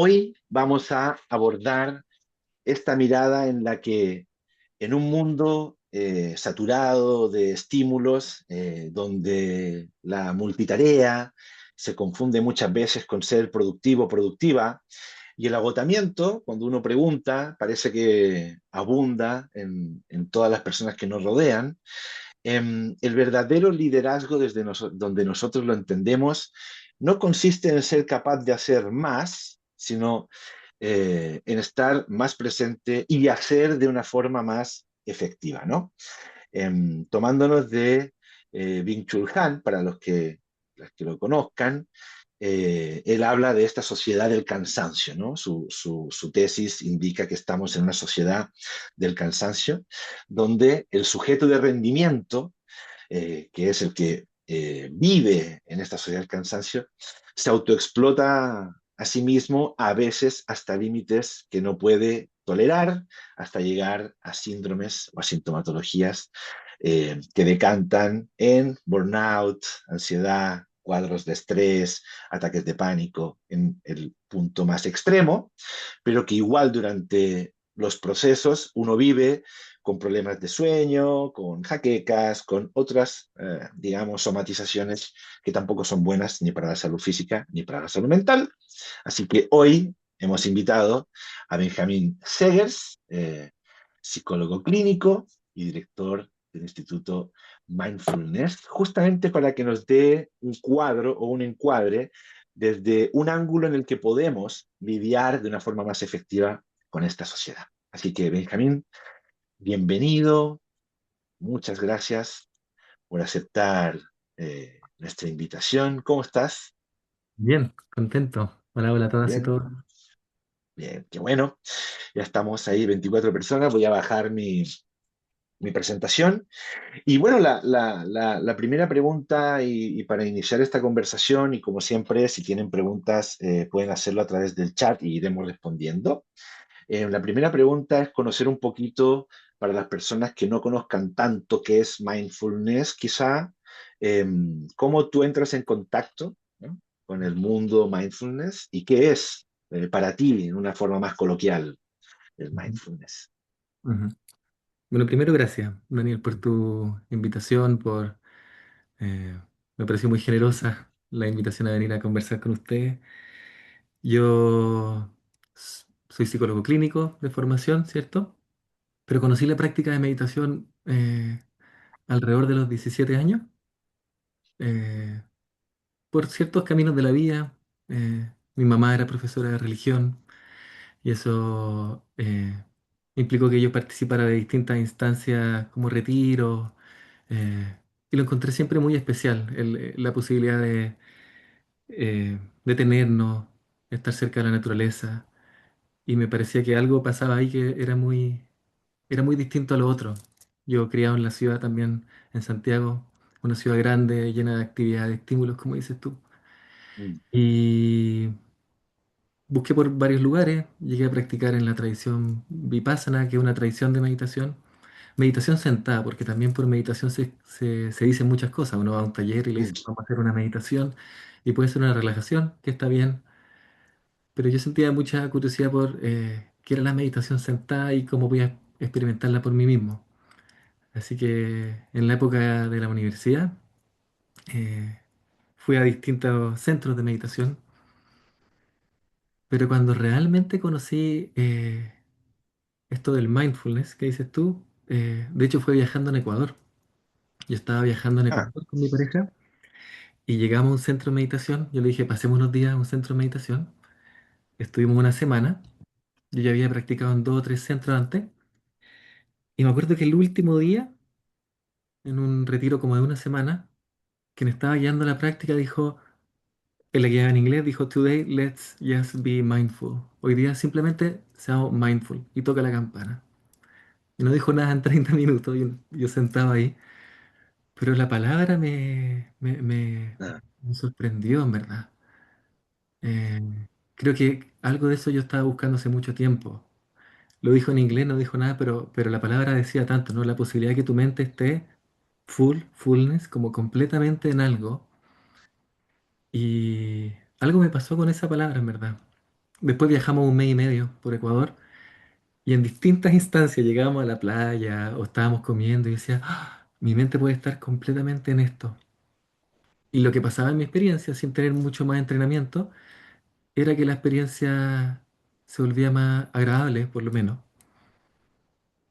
Hoy vamos a abordar esta mirada en la que en un mundo saturado de estímulos, donde la multitarea se confunde muchas veces con ser productivo, productiva, y el agotamiento, cuando uno pregunta, parece que abunda en todas las personas que nos rodean. El verdadero liderazgo desde donde nosotros lo entendemos no consiste en ser capaz de hacer más, sino en estar más presente y hacer de una forma más efectiva, ¿no? Tomándonos de Byung-Chul Han, para los que lo conozcan, él habla de esta sociedad del cansancio, ¿no? Su tesis indica que estamos en una sociedad del cansancio, donde el sujeto de rendimiento, que es el que vive en esta sociedad del cansancio, se autoexplota a sí mismo, a veces hasta límites que no puede tolerar, hasta llegar a síndromes o a sintomatologías que decantan en burnout, ansiedad, cuadros de estrés, ataques de pánico en el punto más extremo, pero que igual durante los procesos uno vive con problemas de sueño, con jaquecas, con otras, digamos, somatizaciones que tampoco son buenas ni para la salud física ni para la salud mental. Así que hoy hemos invitado a Benjamín Segers, psicólogo clínico y director del Instituto Mindfulness, justamente para que nos dé un cuadro o un encuadre desde un ángulo en el que podemos lidiar de una forma más efectiva con esta sociedad. Así que, Benjamín, bienvenido, muchas gracias por aceptar nuestra invitación. ¿Cómo estás? Bien, contento. Hola, hola a todas y Bien, todos. bien, qué bueno. Ya estamos ahí, 24 personas. Voy a bajar mi presentación. Y bueno, la primera pregunta, y para iniciar esta conversación, y como siempre, si tienen preguntas, pueden hacerlo a través del chat y iremos respondiendo. La primera pregunta es conocer un poquito, para las personas que no conozcan tanto qué es mindfulness, quizá, eh, cómo tú entras en contacto, ¿no?, con el mundo mindfulness y qué es para ti, en una forma más coloquial, el Ujú, mindfulness. ujú. Bueno, primero gracias, Daniel, por tu invitación, me pareció muy generosa la invitación a venir a conversar con usted. Yo soy psicólogo clínico de formación, ¿cierto? Pero conocí la práctica de meditación alrededor de los 17 años, eh, por ciertos caminos de la vida. Mi mamá era profesora de religión. Y eso implicó que yo participara de distintas instancias como retiros, y lo encontré siempre muy especial, la posibilidad de detenernos, estar cerca de la naturaleza, y me parecía que algo pasaba ahí que era muy distinto a lo otro. Yo criado en la ciudad también, en Santiago, una ciudad grande, llena de actividades, de estímulos, como dices tú. Mm, Y busqué por varios lugares, llegué a practicar en la tradición Vipassana, que es una tradición de meditación. Meditación sentada, porque también por meditación se dicen muchas cosas. Uno va a un taller y le dice, mm, vamos a hacer una meditación, y puede ser una relajación, que está bien, pero yo sentía mucha curiosidad por qué era la meditación sentada y cómo voy a experimentarla por mí mismo. Así que en la época de la universidad eh, fui a distintos centros de meditación, pero cuando realmente conocí esto del mindfulness que dices tú, de hecho fue viajando en Ecuador. Yo estaba viajando en ah, Ecuador con mi pareja y llegamos a un centro de meditación. Yo le dije, pasemos unos días a un centro de meditación. Estuvimos una semana. Yo ya había practicado en dos o tres centros antes. Y me acuerdo que el último día, en un retiro como de una semana, quien estaba guiando la práctica dijo, en la guía en inglés dijo, Today let's just be mindful. Hoy día simplemente seamos mindful. Y toca la campana. Y no dijo nada en 30 minutos. Yo sentado ahí. Pero la palabra ah, me sorprendió, en verdad. Eh, Creo que algo de eso yo estaba buscando hace mucho tiempo. Lo dijo en inglés, no dijo nada, pero la palabra decía tanto, ¿no? La posibilidad de que tu mente esté fullness, como completamente en algo. Y algo me pasó con esa palabra, en verdad. Después viajamos un mes y medio por Ecuador y en distintas instancias llegábamos a la playa o estábamos comiendo y decía, "Ah, mi mente puede estar completamente en esto". Y lo que pasaba en mi experiencia, sin tener mucho más entrenamiento, era que la experiencia se volvía más agradable, por lo menos.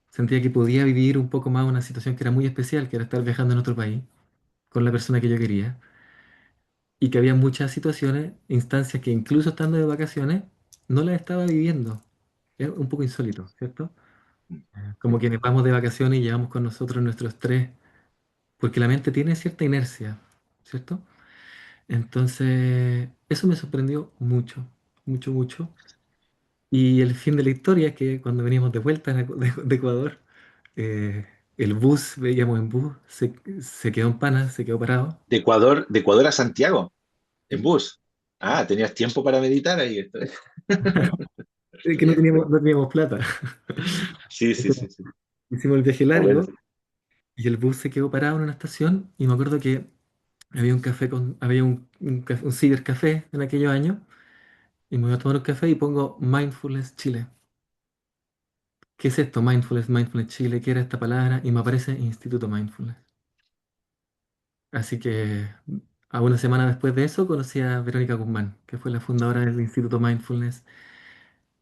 Sentía que podía vivir un poco más una situación que era muy especial, que era estar viajando en otro país con la persona que yo quería. Y que había muchas situaciones, instancias que incluso estando de vacaciones, no las estaba viviendo. Es un poco insólito, ¿cierto? Como que nos vamos de vacaciones y llevamos con nosotros nuestro estrés, porque la mente tiene cierta inercia, ¿cierto? Entonces, eso me sorprendió mucho, mucho, mucho. Y el fin de la historia es que cuando veníamos de vuelta de Ecuador, eh, el bus, veíamos en bus, se quedó en pana, se quedó parado. De Ecuador a Santiago, en Sí. bus. Ah, tenías tiempo para meditar ahí. Es Está que no bien. teníamos, no teníamos plata. Sí, sí, sí, sí. Hicimos el viaje Está bueno. largo y el bus se quedó parado en una estación y me acuerdo que había un café había un cibercafé en aquellos años y me voy a tomar un café y pongo Mindfulness Chile. ¿Qué es esto? Mindfulness, Mindfulness Chile, ¿qué era esta palabra? Y me aparece Instituto Mindfulness. Así que a una semana después de eso conocí a Verónica Guzmán, que fue la fundadora del Instituto Mindfulness.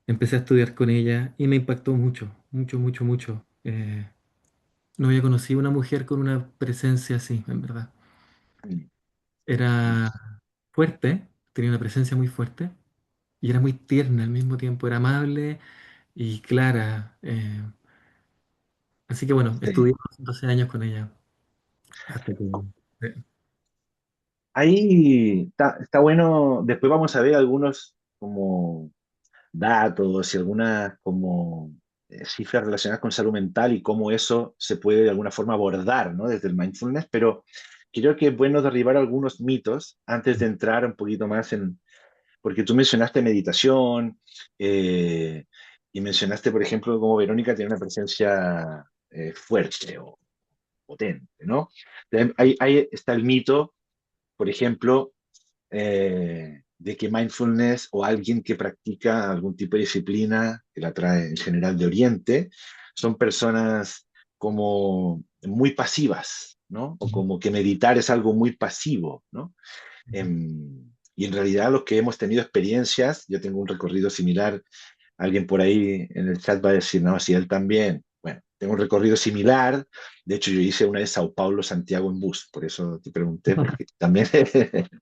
Empecé a estudiar con ella y me impactó mucho, mucho, mucho, mucho. No había conocido una mujer con una presencia así, en verdad. Mm, mm. Era fuerte, tenía una presencia muy fuerte y era muy tierna al mismo tiempo, era amable y clara. Así que bueno, Sí. estudié 12 años con ella hasta que... eh, Ahí está bueno. Después vamos a ver algunos como datos y algunas como cifras relacionadas con salud mental y cómo eso se puede de alguna forma abordar, ¿no? Desde el mindfulness, pero creo que es bueno derribar algunos mitos antes de entrar un poquito más en, porque tú mencionaste meditación y mencionaste, por ejemplo, cómo Verónica tiene una presencia fuerte o potente, ¿no? Ahí está el mito, por ejemplo, de que mindfulness o alguien que practica algún tipo de disciplina que la trae en general de Oriente, son personas como muy pasivas, ¿no? O como que meditar es algo muy pasivo, ¿no? Y en realidad los que hemos tenido experiencias, yo tengo un recorrido similar, alguien por ahí en el chat va a decir, no, si él también, bueno, tengo un recorrido similar, de hecho yo hice una de Sao Paulo, Santiago en bus, por eso te pregunté, porque también es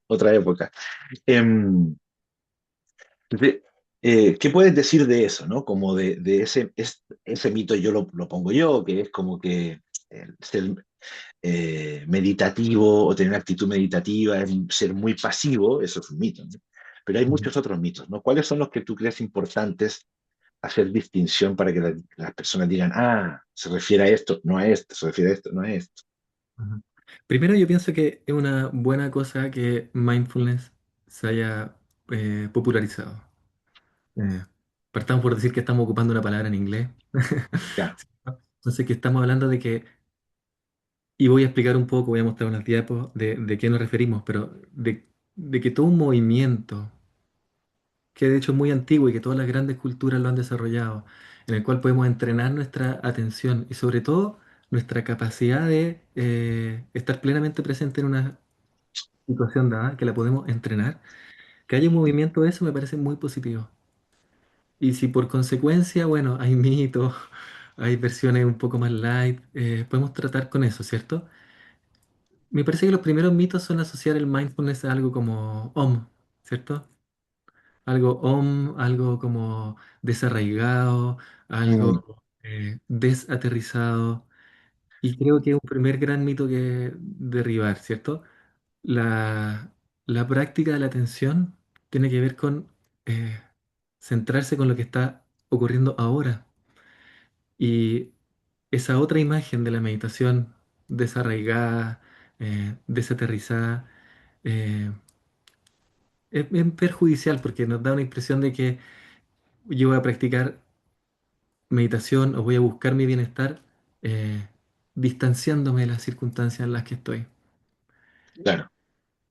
otra época. Em, entonces, ¿qué puedes decir de eso, no? Como de ese mito yo lo pongo yo, que es como que ser meditativo o tener una actitud meditativa, es ser muy pasivo, eso es un mito, ¿no? Pero hay muchos otros mitos, ¿no? ¿Cuáles son los que tú crees importantes hacer distinción para que las personas digan, ah, se refiere a esto, no a esto, se refiere a esto, no a esto? Ujú. Primero, yo pienso que es una buena cosa que mindfulness se haya popularizado. Eh, Partamos por decir que estamos ocupando una palabra en inglés. Ya, Entonces, que estamos hablando de que, y voy a explicar un poco, voy a mostrar unas diapos de qué nos referimos, pero de que todo un movimiento, que de hecho es muy antiguo y que todas las grandes culturas lo han desarrollado, en el cual podemos entrenar nuestra atención y sobre todo nuestra capacidad de estar plenamente presente en una situación dada, que la podemos entrenar. Que haya un movimiento de eso me parece muy positivo. Y si por consecuencia, bueno, hay mitos, hay versiones un poco más light, podemos tratar con eso, ¿cierto? Me parece que los primeros mitos son asociar el mindfulness a algo como OM, ¿cierto? Algo OM, algo como desarraigado, mm, algo desaterrizado. Y creo que es un primer gran mito que derribar, ¿cierto? La, la práctica de la atención tiene que ver con eh, centrarse con lo que está ocurriendo ahora. Y esa otra imagen de la meditación desarraigada, desaterrizada, eh, es perjudicial porque nos da una impresión de que yo voy a practicar meditación o voy a buscar mi bienestar distanciándome de las circunstancias en las que estoy. claro.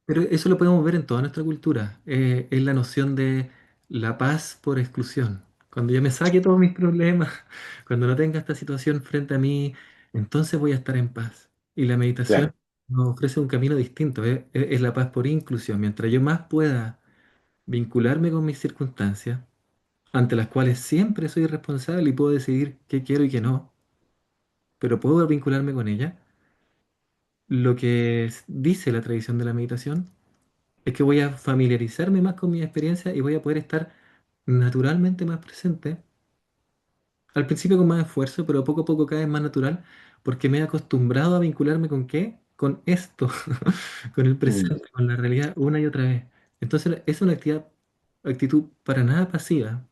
Pero eso lo podemos ver en toda nuestra cultura. Es la noción de la paz por exclusión. Cuando yo me saque todos mis problemas, cuando no tenga esta situación frente a mí, entonces voy a estar en paz. Y la meditación claro. nos ofrece un camino distinto, es la paz por inclusión. Mientras yo más pueda vincularme con mis circunstancias, ante las cuales siempre soy responsable y puedo decidir qué quiero y qué no, pero puedo vincularme con ellas, lo que dice la tradición de la meditación es que voy a familiarizarme más con mi experiencia y voy a poder estar naturalmente más presente. Al principio con más esfuerzo, pero poco a poco cada vez más natural, porque me he acostumbrado a vincularme con qué, con esto, con el Mm, presente, con la realidad una y otra vez. Entonces es una actitud para nada pasiva,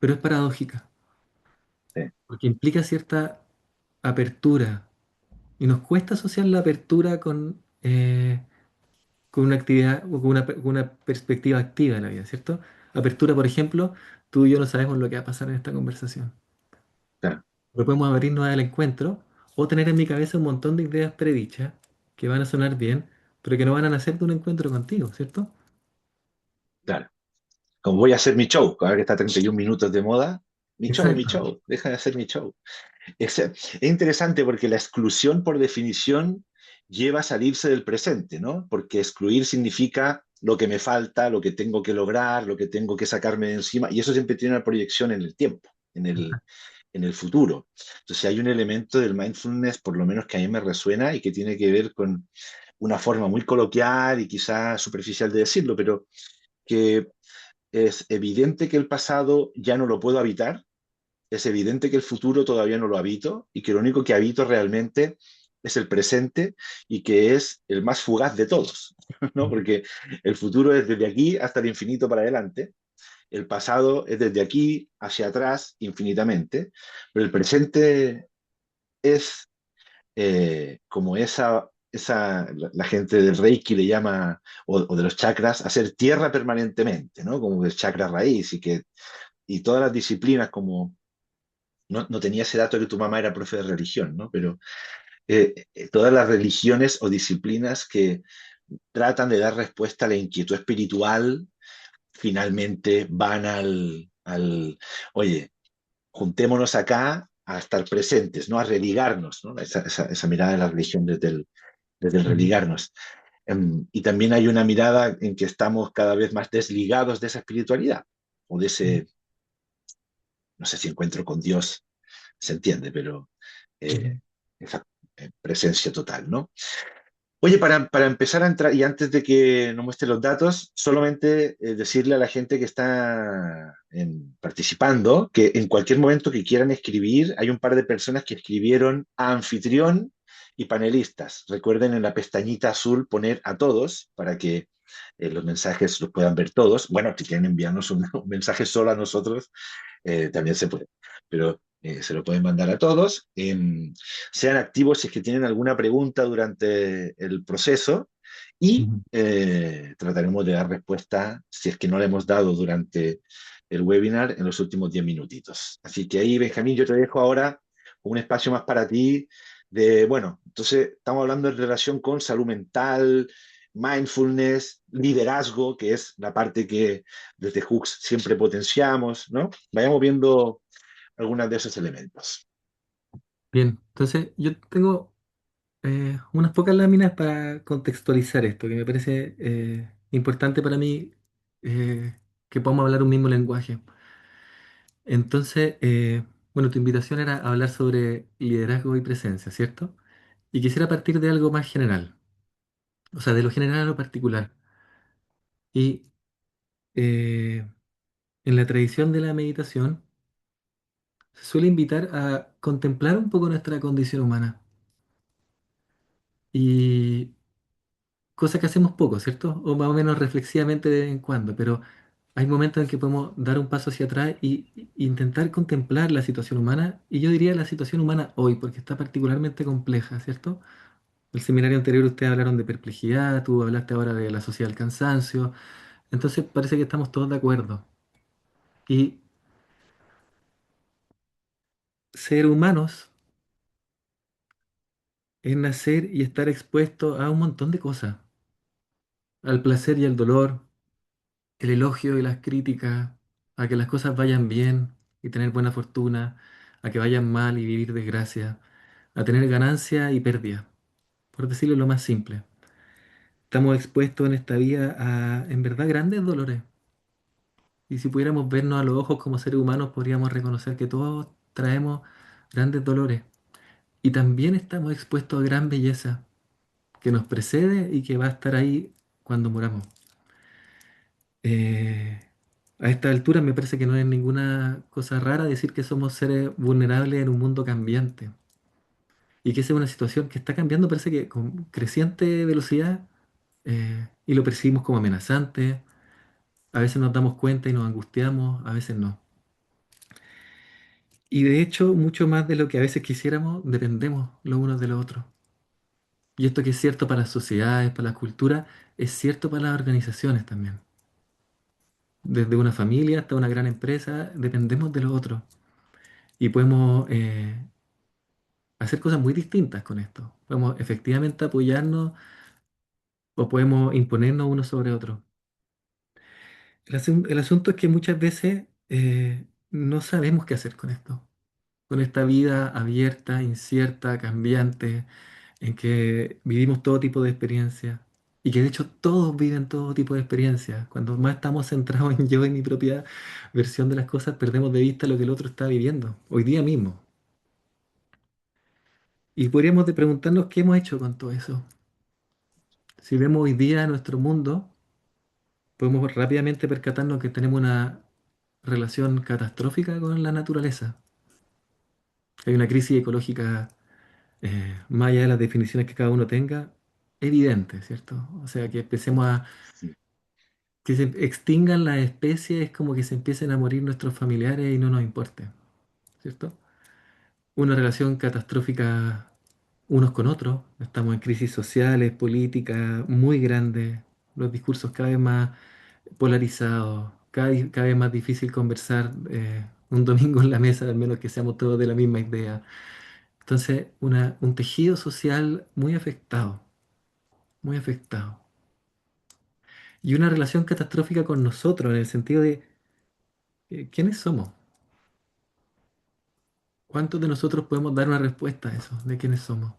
pero es paradójica, sí, porque implica cierta apertura y nos cuesta asociar la apertura con una actividad o con una perspectiva activa de la vida, ¿cierto? Apertura, por ejemplo, tú y yo no sabemos lo que va a pasar en esta conversación. claro, Pero podemos abrirnos al encuentro o tener en mi cabeza un montón de ideas predichas que van a sonar bien, pero que no van a nacer de un encuentro contigo, ¿cierto? claro. Como voy a hacer mi show, ahora que está 31 minutos de moda, mi Exacto. show, deja de hacer mi show. Es interesante porque la exclusión, por definición, lleva a salirse del presente, ¿no? Porque excluir significa lo que me falta, lo que tengo que lograr, lo que tengo que sacarme de encima, y eso siempre tiene una proyección en el tiempo, en el futuro. Entonces hay un elemento del mindfulness, por lo menos que a mí me resuena y que tiene que ver con una forma muy coloquial y quizás superficial de decirlo, pero que es evidente que el pasado ya no lo puedo habitar, es evidente que el futuro todavía no lo habito y que lo único que habito realmente es el presente y que es el más fugaz de todos, ¿no? Porque el futuro es desde aquí hasta el infinito para adelante, el pasado es desde aquí hacia atrás infinitamente, pero el presente es como la gente del Reiki le llama, o de los chakras, hacer tierra permanentemente, ¿no? Como el chakra raíz y todas las disciplinas como no tenía ese dato que tu mamá era profe de religión, ¿no? Pero todas las religiones o disciplinas que tratan de dar respuesta a la inquietud espiritual, finalmente van oye, juntémonos acá a estar presentes, ¿no? A religarnos, ¿no? Esa mirada de la religión desde el Ujú, religarnos. Y también hay una mirada en que estamos cada vez más desligados de esa espiritualidad o de ujú, ese, no sé si encuentro con Dios se entiende, pero ujú, eh, esa presencia total, ¿no? Oye, para empezar a entrar, y antes de que nos muestre los datos, solamente decirle a la gente que está participando que en cualquier momento que quieran escribir, hay un par de personas que escribieron a anfitrión y panelistas. Recuerden en la pestañita azul poner a todos para que los mensajes los puedan ver todos. Bueno, si quieren enviarnos un mensaje solo a nosotros, también se puede, pero se lo pueden mandar a todos. Sean activos si es que tienen alguna pregunta durante el proceso y ujú. trataremos de dar respuesta si es que no le hemos dado durante el webinar en los últimos 10 minutitos. Así que ahí, Benjamín, yo te dejo ahora un espacio más para ti bueno, entonces estamos hablando en relación con salud mental, mindfulness, liderazgo, que es la parte que desde Hooks siempre potenciamos, ¿no? Vayamos viendo algunos de esos elementos. Bien, entonces yo tengo unas pocas láminas para contextualizar esto, que me parece importante para mí que podamos hablar un mismo lenguaje. Entonces, bueno, tu invitación era hablar sobre liderazgo y presencia, ¿cierto? Y quisiera partir de algo más general, o sea, de lo general a lo particular. Y eh, en la tradición de la meditación se suele invitar a contemplar un poco nuestra condición humana. Y cosa que hacemos poco, ¿cierto? O más o menos reflexivamente de vez en cuando, pero hay momentos en que podemos dar un paso hacia atrás y intentar contemplar la situación humana, y yo diría la situación humana hoy, porque está particularmente compleja, ¿cierto? El seminario anterior ustedes hablaron de perplejidad, tú hablaste ahora de la sociedad del cansancio, entonces parece que estamos todos de acuerdo. Y ser humanos es nacer y estar expuesto a un montón de cosas, al placer y al dolor, el elogio y las críticas, a que las cosas vayan bien y tener buena fortuna, a que vayan mal y vivir desgracia, a tener ganancia y pérdida, por decirlo lo más simple. Estamos expuestos en esta vida a, en verdad, grandes dolores. Y si pudiéramos vernos a los ojos como seres humanos, podríamos reconocer que todos traemos grandes dolores. Y también estamos expuestos a gran belleza que nos precede y que va a estar ahí cuando muramos. Eh, a esta altura me parece que no es ninguna cosa rara decir que somos seres vulnerables en un mundo cambiante y que esa es una situación que está cambiando, parece que con creciente velocidad, y lo percibimos como amenazante. A veces nos damos cuenta y nos angustiamos, a veces no. Y de hecho, mucho más de lo que a veces quisiéramos, dependemos los unos de los otros. Y esto que es cierto para las sociedades, para las culturas, es cierto para las organizaciones también. Desde una familia hasta una gran empresa, dependemos de los otros. Y podemos hacer cosas muy distintas con esto. Podemos efectivamente apoyarnos o podemos imponernos uno sobre otro. El asunto es que muchas veces no sabemos qué hacer con esto. Con esta vida abierta, incierta, cambiante, en que vivimos todo tipo de experiencias. Y que de hecho todos viven todo tipo de experiencias. Cuando más estamos centrados en yo y mi propia versión de las cosas, perdemos de vista lo que el otro está viviendo, hoy día mismo. Y podríamos de preguntarnos qué hemos hecho con todo eso. Si vemos hoy día nuestro mundo, podemos rápidamente percatarnos que tenemos una relación catastrófica con la naturaleza. Hay una crisis ecológica, más allá de las definiciones que cada uno tenga, evidente, ¿cierto? O sea, que empecemos a Sí. que se extingan las especies, es como que se empiecen a morir nuestros familiares y no nos importe, ¿cierto? Una relación catastrófica unos con otros, estamos en crisis sociales, políticas muy grandes, los discursos cada vez más polarizados, cada vez más difícil conversar un domingo en la mesa, al menos que seamos todos de la misma idea. Entonces, un tejido social muy afectado, muy afectado. Y una relación catastrófica con nosotros, en el sentido de ¿quiénes somos? ¿Cuántos de nosotros podemos dar una respuesta a eso? ¿De quiénes somos?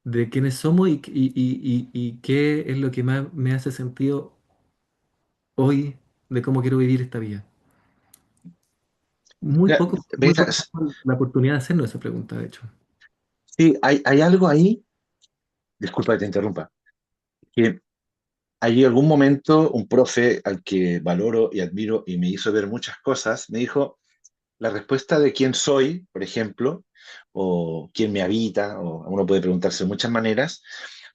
¿De quiénes somos y qué es lo que más me hace sentido hoy de cómo quiero vivir esta vida? Mira, Muy Petra, poco la oportunidad de hacernos esa pregunta, de hecho. sí, hay algo ahí, disculpa que te interrumpa, que hay algún momento un profe al que valoro y admiro y me hizo ver muchas cosas, me dijo, la respuesta de quién soy, por ejemplo, o quién me habita, o uno puede preguntarse de muchas maneras,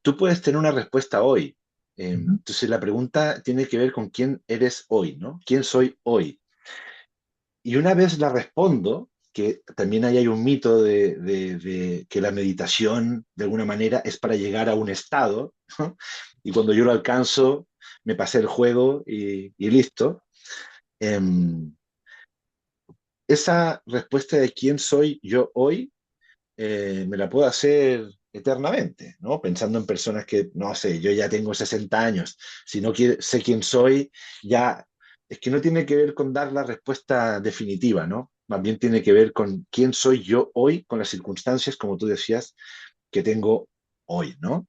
tú puedes tener una respuesta hoy. Ujú, Entonces la pregunta tiene que ver con quién eres hoy, ¿no? ¿Quién soy hoy? Y una vez la respondo, que también ahí hay un mito de que la meditación de alguna manera es para llegar a un estado, ¿no? Y cuando yo lo alcanzo, me pasé el juego y listo. Em, esa respuesta de quién soy yo hoy me la puedo hacer eternamente, ¿no? Pensando en personas que, no sé, yo ya tengo 60 años, si no sé quién soy, ya es que no tiene que ver con dar la respuesta definitiva, ¿no? Más bien tiene que ver con quién soy yo hoy, con las circunstancias, como tú decías, que tengo hoy, ¿no?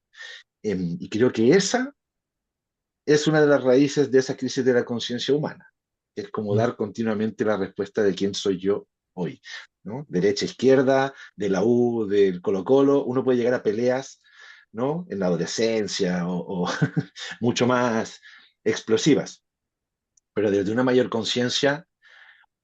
Y creo que esa es una de las raíces de esa crisis de la conciencia humana. Es como mm, dar continuamente la respuesta de quién soy yo hoy, ¿no? Derecha, izquierda, de la U, del Colo-Colo, uno puede llegar a peleas, ¿no? En la adolescencia o mucho más explosivas, pero desde una mayor conciencia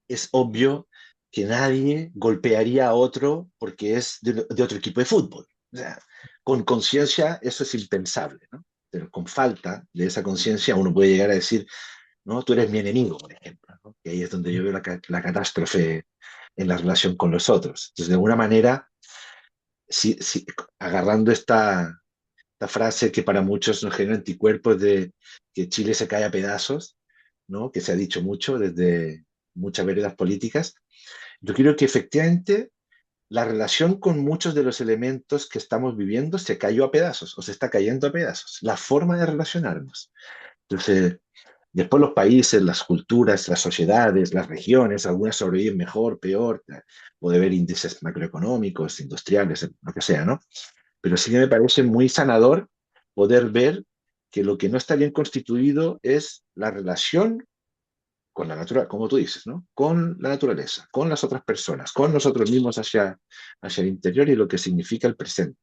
es obvio que nadie golpearía a otro porque es de otro equipo de fútbol. O sea, con conciencia eso es impensable, ¿no? Pero con falta de esa conciencia uno puede llegar a decir, ¿no? Tú eres mi enemigo, por ejemplo, ¿no? Y ahí es donde yo mm, veo la catástrofe en la relación con los otros. Entonces, de alguna manera, agarrando esta frase que para muchos nos genera anticuerpos de que Chile se cae a pedazos, ¿no? Que se ha dicho mucho desde muchas veredas políticas, yo creo que efectivamente la relación con muchos de los elementos que estamos viviendo se cayó a pedazos o se está cayendo a pedazos. La forma de relacionarnos. Entonces, Después los países, las culturas, las sociedades, las regiones, algunas sobreviven mejor, peor, puede haber índices macroeconómicos, industriales, lo que sea, ¿no? Pero sí que me parece muy sanador poder ver que lo que no está bien constituido es la relación con la naturaleza, como tú dices, ¿no? Con la naturaleza, con las otras personas, con nosotros mismos hacia el interior y lo que significa el presente.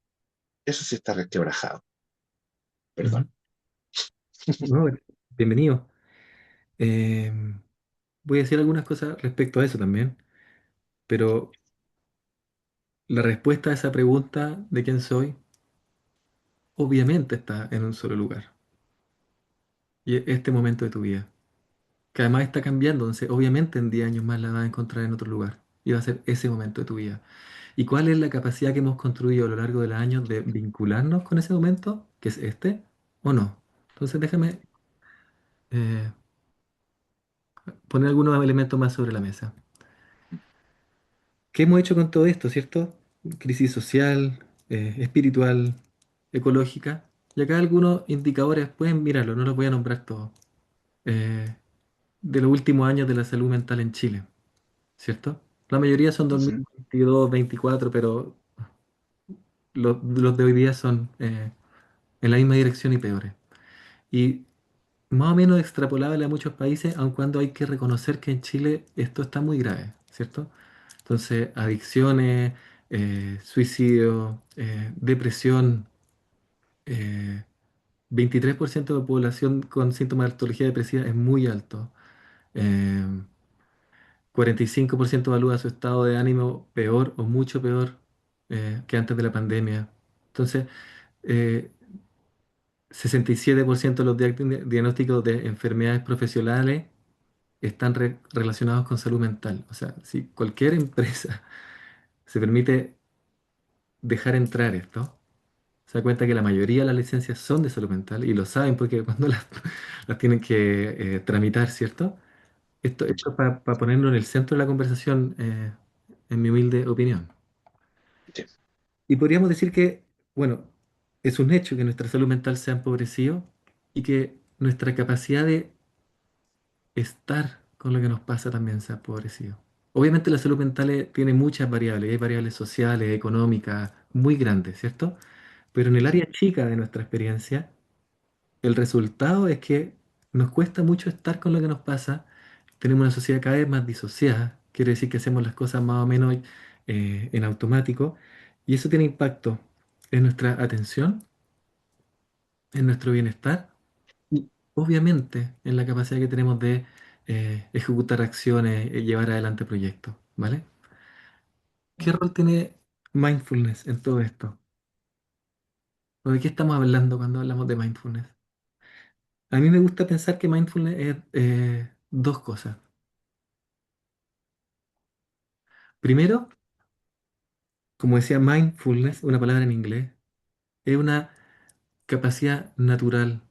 Eso sí está resquebrajado. Perdón. Ujú. No, bienvenido. Eh, Voy a decir algunas cosas respecto a eso también, pero la respuesta a esa pregunta de quién soy, obviamente está en un solo lugar, y es este momento de tu vida, que además está cambiando, entonces obviamente en 10 años más la vas a encontrar en otro lugar, y va a ser ese momento de tu vida. ¿Y cuál es la capacidad que hemos construido a lo largo de los años de vincularnos con ese momento, que es este, o no? Entonces déjame eh, poner algunos elementos más sobre la mesa. ¿Qué hemos hecho con todo esto, cierto? Crisis social, espiritual, ecológica. Y acá algunos indicadores, pueden mirarlo, no los voy a nombrar todos, eh, de los últimos años de la salud mental en Chile, ¿cierto? La mayoría son Ujú. 2022, 24, pero los de hoy día son en la misma dirección y peores. Y más o menos extrapolable a muchos países, aun cuando hay que reconocer que en Chile esto está muy grave, ¿cierto? Entonces, adicciones, suicidio, depresión, eh, 23% de población con sintomatología depresiva es muy alto. Eh, 45% evalúa su estado de ánimo peor o mucho peor que antes de la pandemia. Entonces, eh, 67% de los diagnósticos de enfermedades profesionales están relacionados con salud mental. O sea, si cualquier empresa se permite dejar entrar esto, se da cuenta que la mayoría de las licencias son de salud mental y lo saben porque cuando las tienen que tramitar, ¿cierto? Esto es para ponerlo en el centro de la conversación, en mi humilde opinión. Sí. Y podríamos decir que, bueno, es un hecho que nuestra salud mental se ha empobrecido y que nuestra capacidad de estar con lo que nos pasa también se ha empobrecido. Obviamente la salud mental tiene muchas variables, hay variables sociales, económicas, muy grandes, ¿cierto? Pero en el área chica de nuestra experiencia, el resultado es que nos cuesta mucho estar con lo que nos pasa, tenemos una sociedad cada vez más disociada, quiere decir que hacemos las cosas más o menos en automático, y eso tiene impacto en nuestra atención, en nuestro bienestar y obviamente en la capacidad que tenemos de ejecutar acciones y llevar adelante proyectos, ¿vale? ¿Qué rol tiene mindfulness en todo esto? ¿O de qué estamos hablando cuando hablamos de mindfulness? A mí me gusta pensar que mindfulness es dos cosas. Primero, como decía, mindfulness, una palabra en inglés, es una capacidad natural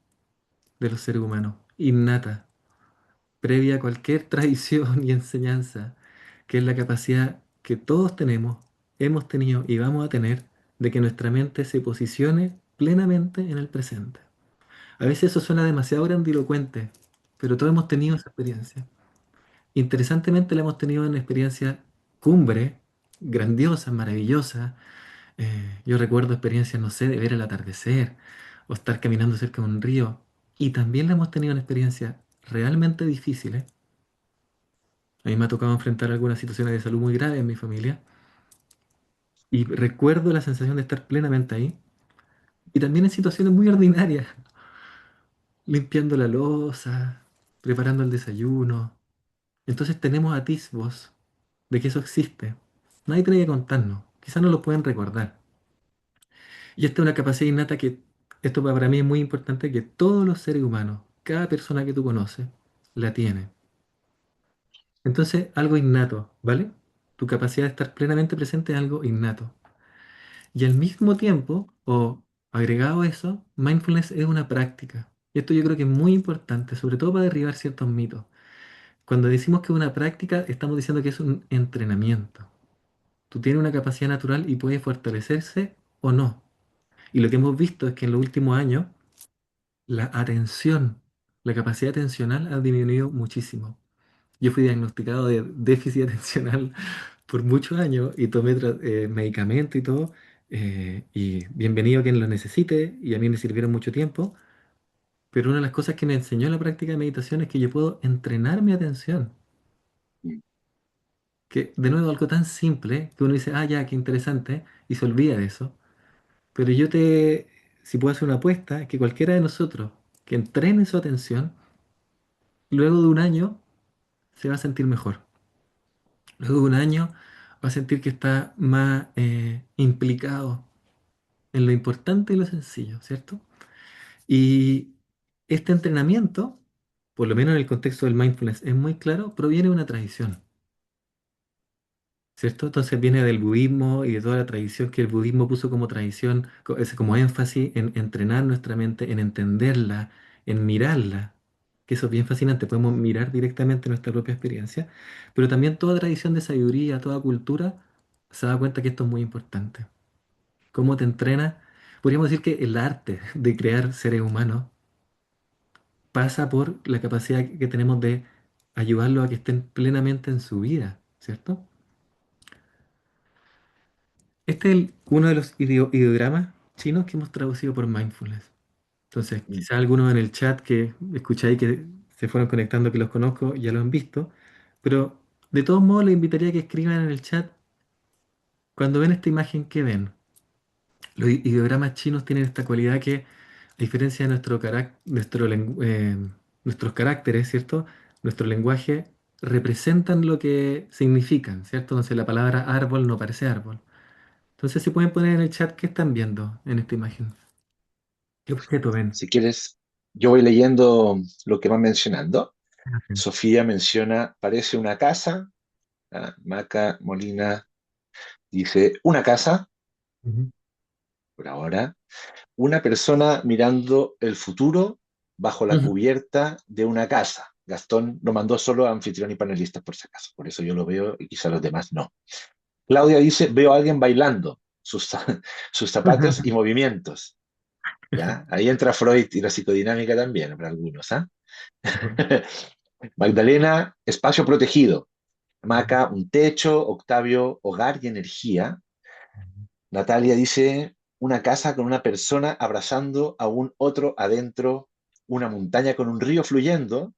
de los seres humanos, innata, previa a cualquier tradición y enseñanza, que es la capacidad que todos tenemos, hemos tenido y vamos a tener de que nuestra mente se posicione plenamente en el presente. A veces eso suena demasiado grandilocuente, pero todos hemos tenido esa experiencia. Interesantemente la hemos tenido en experiencias cumbre, grandiosas, maravillosas. Yo recuerdo experiencias, no sé, de ver el atardecer o estar caminando cerca de un río. Y también la hemos tenido en experiencias realmente difíciles. A mí me ha tocado enfrentar algunas situaciones de salud muy graves en mi familia. Y recuerdo la sensación de estar plenamente ahí. Y también en situaciones muy ordinarias, limpiando la loza, preparando el desayuno. Entonces tenemos atisbos de que eso existe. Nadie tiene que contarnos. Quizás no lo pueden recordar. Y esta es una capacidad innata que, esto para mí es muy importante, que todos los seres humanos, cada persona que tú conoces, la tiene. Entonces, algo innato, ¿vale? Tu capacidad de estar plenamente presente es algo innato. Y al mismo tiempo, o agregado a eso, mindfulness es una práctica. Y esto yo creo que es muy importante, sobre todo para derribar ciertos mitos. Cuando decimos que es una práctica, estamos diciendo que es un entrenamiento. Tú tienes una capacidad natural y puede fortalecerse o no. Y lo que hemos visto es que en los últimos años, la atención la capacidad atencional ha disminuido muchísimo. Yo fui diagnosticado de déficit atencional por muchos años y tomé medicamento y todo. Y bienvenido a quien lo necesite, y a mí me sirvieron mucho tiempo. Pero una de las cosas que me enseñó la práctica de meditación es que yo puedo entrenar mi atención. mm, Que de nuevo algo tan simple que uno dice, ah, ya, qué interesante, y se olvida de eso. Pero si puedo hacer una apuesta, que cualquiera de nosotros que entrene su atención, luego de un año se va a sentir mejor. Luego de un año va a sentir que está más implicado en lo importante y lo sencillo, ¿cierto? Y este entrenamiento, por lo menos en el contexto del mindfulness, es muy claro, proviene de una tradición. ¿Cierto? Entonces viene del budismo y de toda la tradición que el budismo puso como tradición, como énfasis en entrenar nuestra mente, en entenderla, en mirarla, que eso es bien fascinante, podemos mirar directamente nuestra propia experiencia, pero también toda tradición de sabiduría, toda cultura se da cuenta que esto es muy importante. ¿Cómo te entrena? Podríamos decir que el arte de crear seres humanos pasa por la capacidad que tenemos de ayudarlos a que estén plenamente en su vida, ¿cierto? Este es uno de los ideogramas chinos que hemos traducido por mindfulness. Entonces, mm. quizá algunos en el chat que escucháis que se fueron conectando, que los conozco, ya lo han visto, pero de todos modos les invitaría a que escriban en el chat cuando ven esta imagen que ven. Los ideogramas chinos tienen esta cualidad que, a diferencia de nuestros caracteres, ¿cierto? Nuestro lenguaje representan lo que significan, ¿cierto? Entonces la palabra árbol no parece árbol. Entonces, si pueden poner en el chat qué están viendo en esta imagen. ¿Qué objeto ven? Si quieres, yo voy leyendo lo que van mencionando. Imagen. Sofía menciona, parece una casa. Maca Molina dice, una casa, Ujú. por ahora. Una persona mirando el futuro bajo la Ujú. cubierta de una casa. Gastón lo mandó solo a anfitrión y panelistas por si acaso. Por eso yo lo veo y quizá los demás no. Claudia dice, veo a alguien bailando sus zapatos y movimientos. ¿Ya? Ahí entra Freud y la psicodinámica también para algunos. ¿Ah? Magdalena, espacio protegido. Maca, un techo. Octavio, hogar y energía. Natalia dice, una casa con una persona abrazando a un otro adentro, una montaña con un río fluyendo.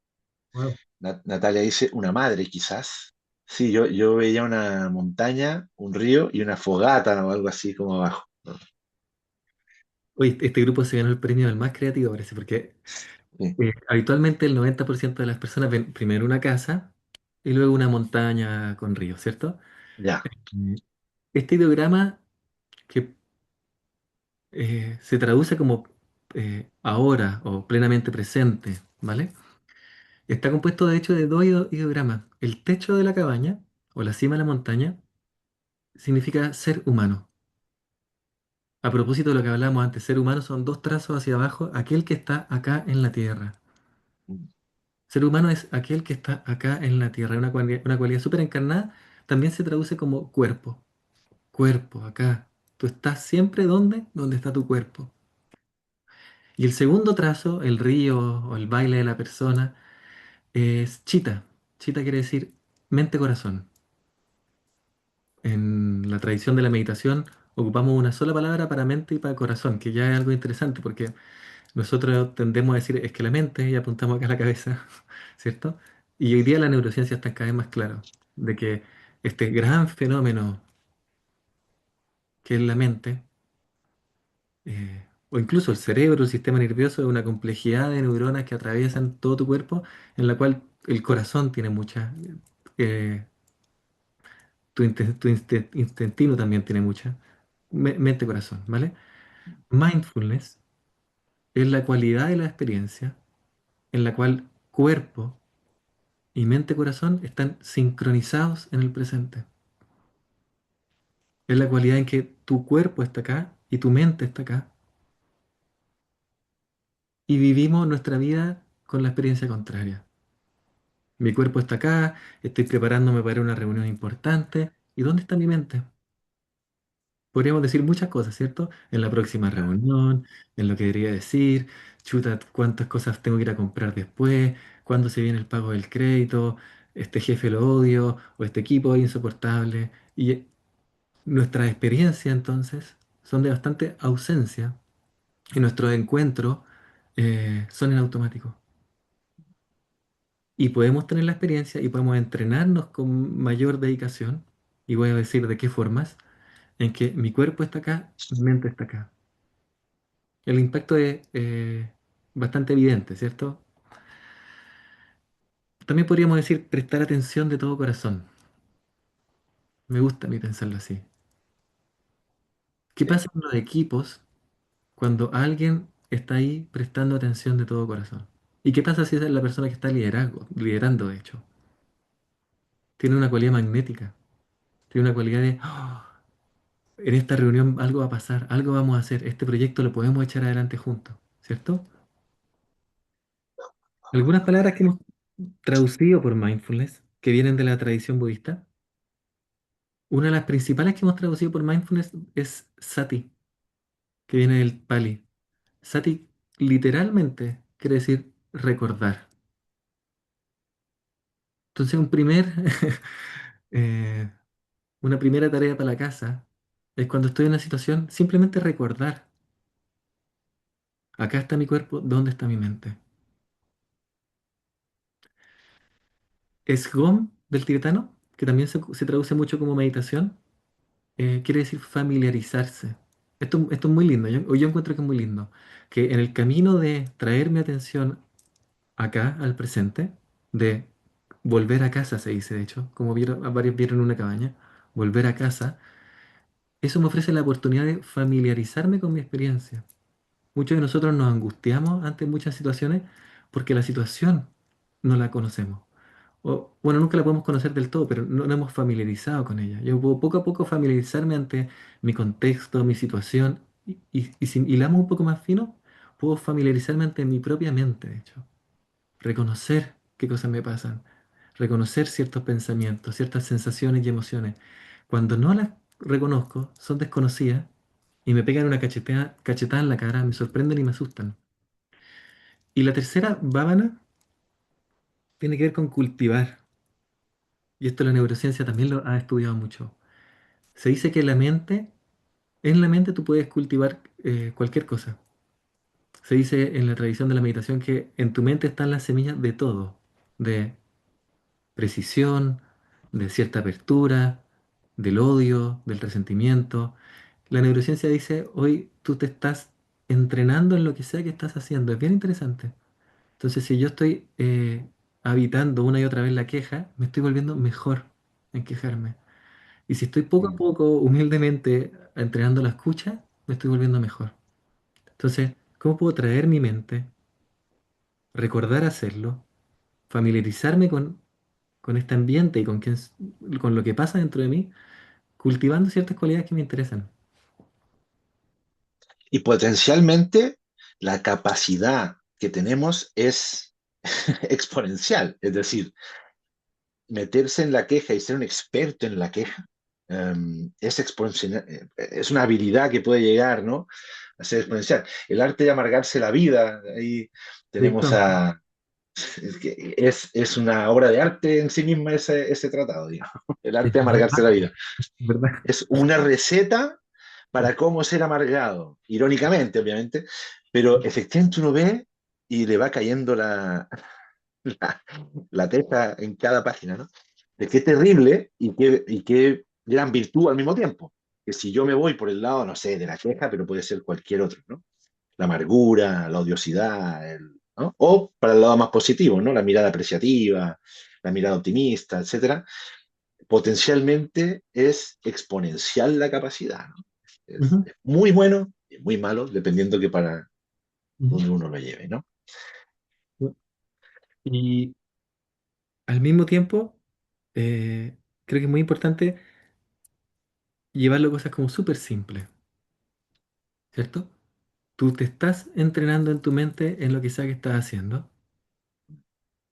Wow. Natalia dice, una madre quizás. Sí, yo veía una montaña, un río y una fogata o algo así como abajo. Oye, este grupo se ganó el premio del más creativo, parece, porque Sí, habitualmente el 90% de las personas ven primero una casa y luego una montaña con río, ¿cierto? ya. Mm. Este ideograma que se traduce como ahora o plenamente presente, ¿vale? Está compuesto de hecho de dos ideogramas. El techo de la cabaña o la cima de la montaña significa ser humano. A propósito de lo que hablábamos antes, ser humano son dos trazos hacia abajo, aquel que está acá en la tierra. Ser humano es aquel que está acá en la tierra, una cualidad súper encarnada, también se traduce como cuerpo. Cuerpo, acá. Tú estás siempre ¿dónde? Donde está tu cuerpo. Y el segundo trazo, el río o el baile de la persona, es chita. Chita quiere decir mente-corazón. En la tradición de la meditación ocupamos una sola palabra para mente y para corazón, que ya es algo interesante porque nosotros tendemos a decir es que la mente y apuntamos acá a la cabeza, ¿cierto? Y hoy día la neurociencia está cada vez más claro de que este gran fenómeno que es la mente, o incluso el cerebro, el sistema nervioso, es una complejidad de neuronas que atraviesan todo tu cuerpo, en la cual el corazón tiene mucha, eh, tu intestino también tiene mucha, mente-corazón, ¿vale? Mindfulness es la cualidad de la experiencia en la cual cuerpo y mente-corazón están sincronizados en el presente. Es la cualidad en que tu cuerpo está acá y tu mente está acá y vivimos nuestra vida con la experiencia contraria. Mi cuerpo está acá, estoy preparándome para una reunión importante. ¿Y dónde está mi mente? Podríamos decir muchas cosas, ¿cierto? En la próxima reunión, en lo que debería decir, chuta, cuántas cosas tengo que ir a comprar después, cuándo se viene el pago del crédito, este jefe lo odio, o este equipo es insoportable. Y nuestras experiencias entonces son de bastante ausencia y nuestros encuentros son en automático. Y podemos tener la experiencia y podemos entrenarnos con mayor dedicación, y voy a decir de qué formas, en que mi cuerpo está acá, mi mente está acá. El impacto es bastante evidente, ¿cierto? También podríamos decir prestar atención de todo corazón. Me gusta a mí pensarlo así. ¿Qué Sí. pasa en los equipos cuando alguien está ahí prestando atención de todo corazón? ¿Y qué pasa si esa es la persona que está liderando, de hecho? Tiene una cualidad magnética, tiene una cualidad de, "Ah, en esta reunión algo va a pasar, algo vamos a hacer, este proyecto lo podemos echar adelante juntos, ¿cierto?" Algunas palabras que hemos traducido por mindfulness, que vienen de la tradición budista. Una de las principales que hemos traducido por mindfulness es sati, que viene del Pali. Sati literalmente quiere decir recordar. Entonces, eh, una primera tarea para la casa es cuando estoy en una situación, simplemente recordar, acá está mi cuerpo, ¿dónde está mi mente? Sgom del tibetano, que también se traduce mucho como meditación, quiere decir familiarizarse. Esto es muy lindo, yo encuentro que es muy lindo, que en el camino de traer mi atención acá al presente, de volver a casa, se dice de hecho, como varios vieron en una cabaña, volver a casa, eso me ofrece la oportunidad de familiarizarme con mi experiencia. Muchos de nosotros nos angustiamos ante muchas situaciones porque la situación no la conocemos. O, bueno, nunca la podemos conocer del todo, pero no nos hemos familiarizado con ella. Yo puedo poco a poco familiarizarme ante mi contexto, mi situación, y si hilamos un poco más fino, puedo familiarizarme ante mi propia mente, de hecho. Reconocer qué cosas me pasan, reconocer ciertos pensamientos, ciertas sensaciones y emociones. Cuando no las reconozco, son desconocidas y me pegan una cachetada en la cara, me sorprenden y me asustan. Y la tercera, bábana, tiene que ver con cultivar. Y esto la neurociencia también lo ha estudiado mucho. Se dice que en la mente tú puedes cultivar cualquier cosa. Se dice en la tradición de la meditación que en tu mente están las semillas de todo, de precisión, de cierta apertura, del odio, del resentimiento. La neurociencia dice, hoy tú te estás entrenando en lo que sea que estás haciendo. Es bien interesante. Entonces, si yo estoy habitando una y otra vez la queja, me estoy volviendo mejor en quejarme. Y si estoy poco a Mm. poco, humildemente, entrenando la escucha, me estoy volviendo mejor. Entonces, ¿cómo puedo traer mi mente, recordar hacerlo, familiarizarme con este ambiente y con lo que pasa dentro de mí, cultivando ciertas cualidades que me interesan? Y potencialmente la capacidad que tenemos es exponencial, es decir, meterse en la queja y ser un experto en la queja es exponencial, es una habilidad que puede llegar, ¿no? A ser exponencial. El arte de amargarse la vida, ahí tenemos ¿Cierto? a... Es una obra de arte en sí misma ese tratado, digamos. El Es arte de amargarse la verdad, vida. ¿verdad? Es una receta para cómo ser amargado, irónicamente, obviamente, pero efectivamente uno ve y le va cayendo la, la testa en cada página, ¿no? De qué terrible y qué gran virtud al mismo tiempo. Que si yo me voy por el lado, no sé, de la queja, pero puede ser cualquier otro, ¿no? La amargura, la odiosidad, ¿no? O para el lado más positivo, ¿no? La mirada apreciativa, la mirada optimista, etcétera. Potencialmente es exponencial la capacidad, ¿no? Ujú, Es muy bueno y muy malo, dependiendo que para ujú. donde uno lo lleve, ¿no? Y al mismo tiempo, creo que es muy importante llevarlo a cosas como súper simples, ¿cierto? Tú te estás entrenando en tu mente en lo que sea que estás haciendo.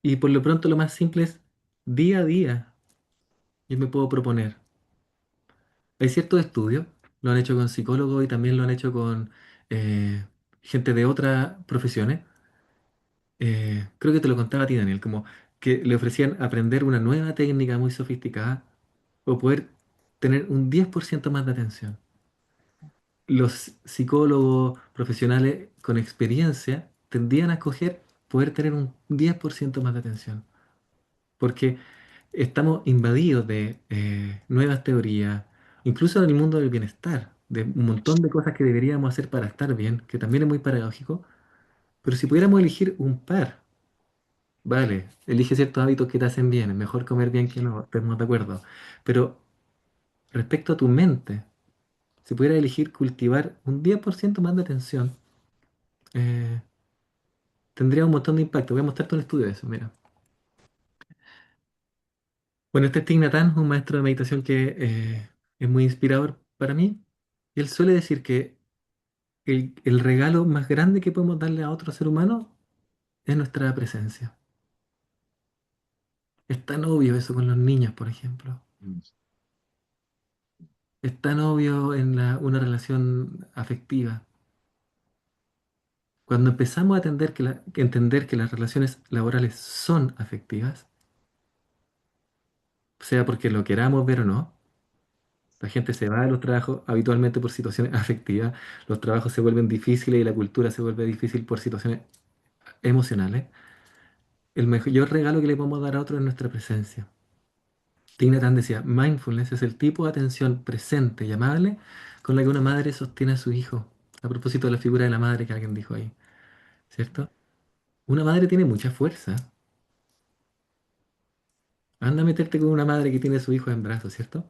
Y por lo pronto lo más simple es día a día. Yo me puedo proponer. Hay ciertos estudios, lo han hecho con psicólogos y también lo han hecho con gente de otras profesiones. Creo que te lo contaba a ti, Daniel, como que le ofrecían aprender una nueva técnica muy sofisticada o poder tener un 10% más de atención. Los psicólogos profesionales con experiencia tendían a escoger poder tener un 10% más de atención, porque estamos invadidos de nuevas teorías, incluso en el mundo del bienestar, de un montón de cosas que deberíamos hacer para estar bien, que también es muy paradójico, pero si pudiéramos elegir un par, vale, elige ciertos hábitos que te hacen bien, es mejor comer bien que no, estamos de acuerdo, pero respecto a tu mente, si pudieras elegir cultivar un 10% más de atención, eh, tendría un montón de impacto. Voy a mostrarte un estudio de eso, mira. Bueno, este es Thich Nhat Hanh, un maestro de meditación que es muy inspirador para mí. Y él suele decir que el regalo más grande que podemos darle a otro ser humano es nuestra presencia. Es tan obvio eso con los niños, por ejemplo. Mm. Es tan obvio en una relación afectiva. Cuando empezamos a entender que las relaciones laborales son afectivas, sea porque lo queramos ver o no, la gente se va de los trabajos habitualmente por situaciones afectivas, los trabajos se vuelven difíciles y la cultura se vuelve difícil por situaciones emocionales. El mayor regalo que le podemos dar a otro es nuestra presencia. Thich Nhat Hanh decía, mindfulness es el tipo de atención presente y amable con la que una madre sostiene a su hijo. A propósito de la figura de la madre que alguien dijo ahí, ¿cierto? Una madre tiene mucha fuerza. Anda a meterte con una madre que tiene a su hijo en brazos, ¿cierto?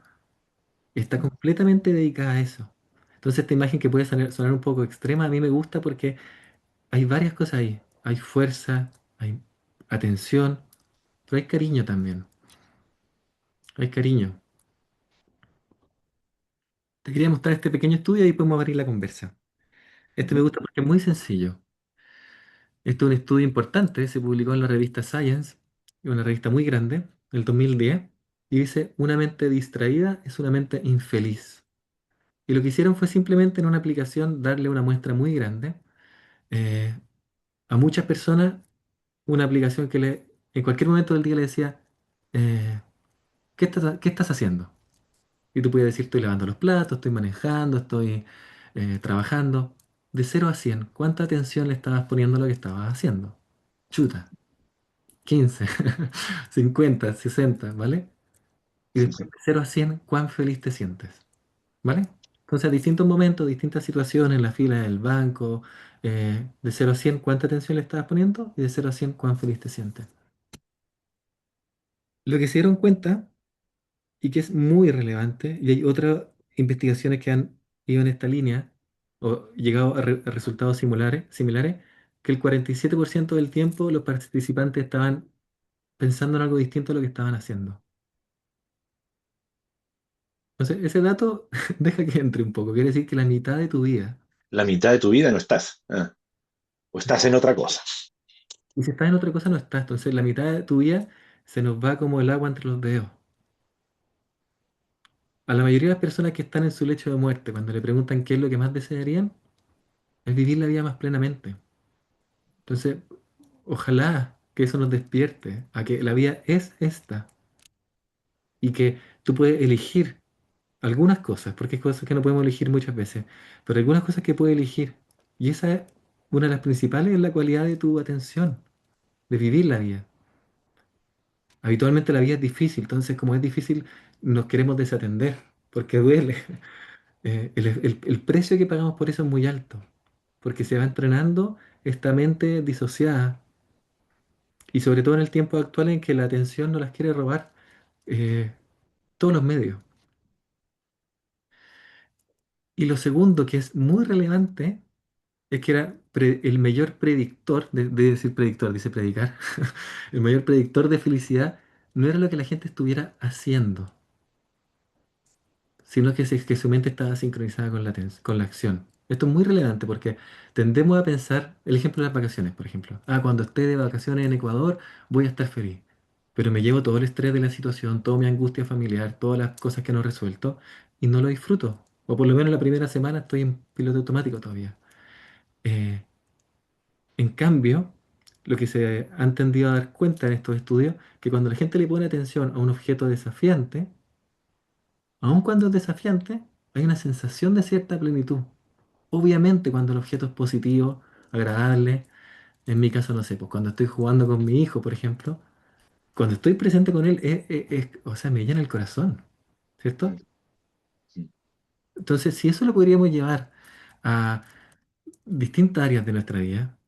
Está completamente dedicada a eso. Entonces esta imagen que puede sonar un poco extrema, a mí me gusta porque hay varias cosas ahí. Hay fuerza, hay atención, pero hay cariño también. Hay cariño. Te quería mostrar este pequeño estudio y podemos abrir la conversa. Este me Ujú. gusta porque es muy sencillo. Este es un estudio importante, se publicó en la revista Science, una revista muy grande, el 2010, y dice, una mente distraída es una mente infeliz. Y lo que hicieron fue simplemente en una aplicación darle una muestra muy grande eh, a muchas personas, una aplicación que en cualquier momento del día le decía, eh, qué estás haciendo? Y tú puedes decir, estoy lavando los platos, estoy manejando, estoy trabajando. De 0 a 100, ¿cuánta atención le estabas poniendo a lo que estabas haciendo? Chuta, 15, 50, 60, ¿vale? Y después de 0 a 100, ¿cuán feliz te sientes? ¿Vale? Entonces, a distintos momentos, distintas situaciones, en la fila del banco, de 0 a 100, ¿cuánta atención le estabas poniendo? Y de 0 a 100, ¿cuán feliz te sientes? Lo que se dieron cuenta y que es muy relevante, y hay otras investigaciones que han ido en esta línea o llegado a resultados similares, que el 47% del tiempo los participantes estaban pensando en algo distinto a lo que estaban haciendo. Entonces, ese dato deja que entre un poco. Quiere decir que la mitad de tu vida, La mitad de tu vida no estás, o estás en otra cosa. y si estás en otra cosa no estás, entonces la mitad de tu vida se nos va como el agua entre los dedos. A la mayoría de las personas que están en su lecho de muerte, cuando le preguntan qué es lo que más desearían, es vivir la vida más plenamente. Entonces, ojalá que eso nos despierte a que la vida es esta y que tú puedes elegir algunas cosas, porque hay cosas que no podemos elegir muchas veces, pero algunas cosas que puedes elegir. Y esa es una de las principales, es la cualidad de tu atención, de vivir la vida. Habitualmente la vida es difícil, entonces como es difícil, nos queremos desatender, porque duele. El precio que pagamos por eso es muy alto, porque se va entrenando esta mente disociada. Y sobre todo en el tiempo actual en que la atención no las quiere robar eh, todos los medios. Y lo segundo que es muy relevante es que era el mayor predictor, de decir predictor, dice predicar, el mayor predictor de felicidad no era lo que la gente estuviera haciendo, sino que su mente estaba sincronizada con con la acción. Esto es muy relevante porque tendemos a pensar, el ejemplo de las vacaciones, por ejemplo. Cuando esté de vacaciones en Ecuador voy a estar feliz. Pero me llevo todo el estrés de la situación, toda mi angustia familiar, todas las cosas que no he resuelto y no lo disfruto. O por lo menos la primera semana estoy en piloto automático todavía. Eh, en cambio, lo que se han tendido a dar cuenta en estos estudios, que cuando la gente le pone atención a un objeto desafiante, aun cuando es desafiante, hay una sensación de cierta plenitud. Obviamente cuando el objeto es positivo, agradable, en mi caso no sé, pues cuando estoy jugando con mi hijo, por ejemplo, cuando estoy presente con él, o sea, me llena el corazón, Mm, ¿cierto? mm, Entonces, si eso lo podríamos llevar a distintas áreas de nuestra vida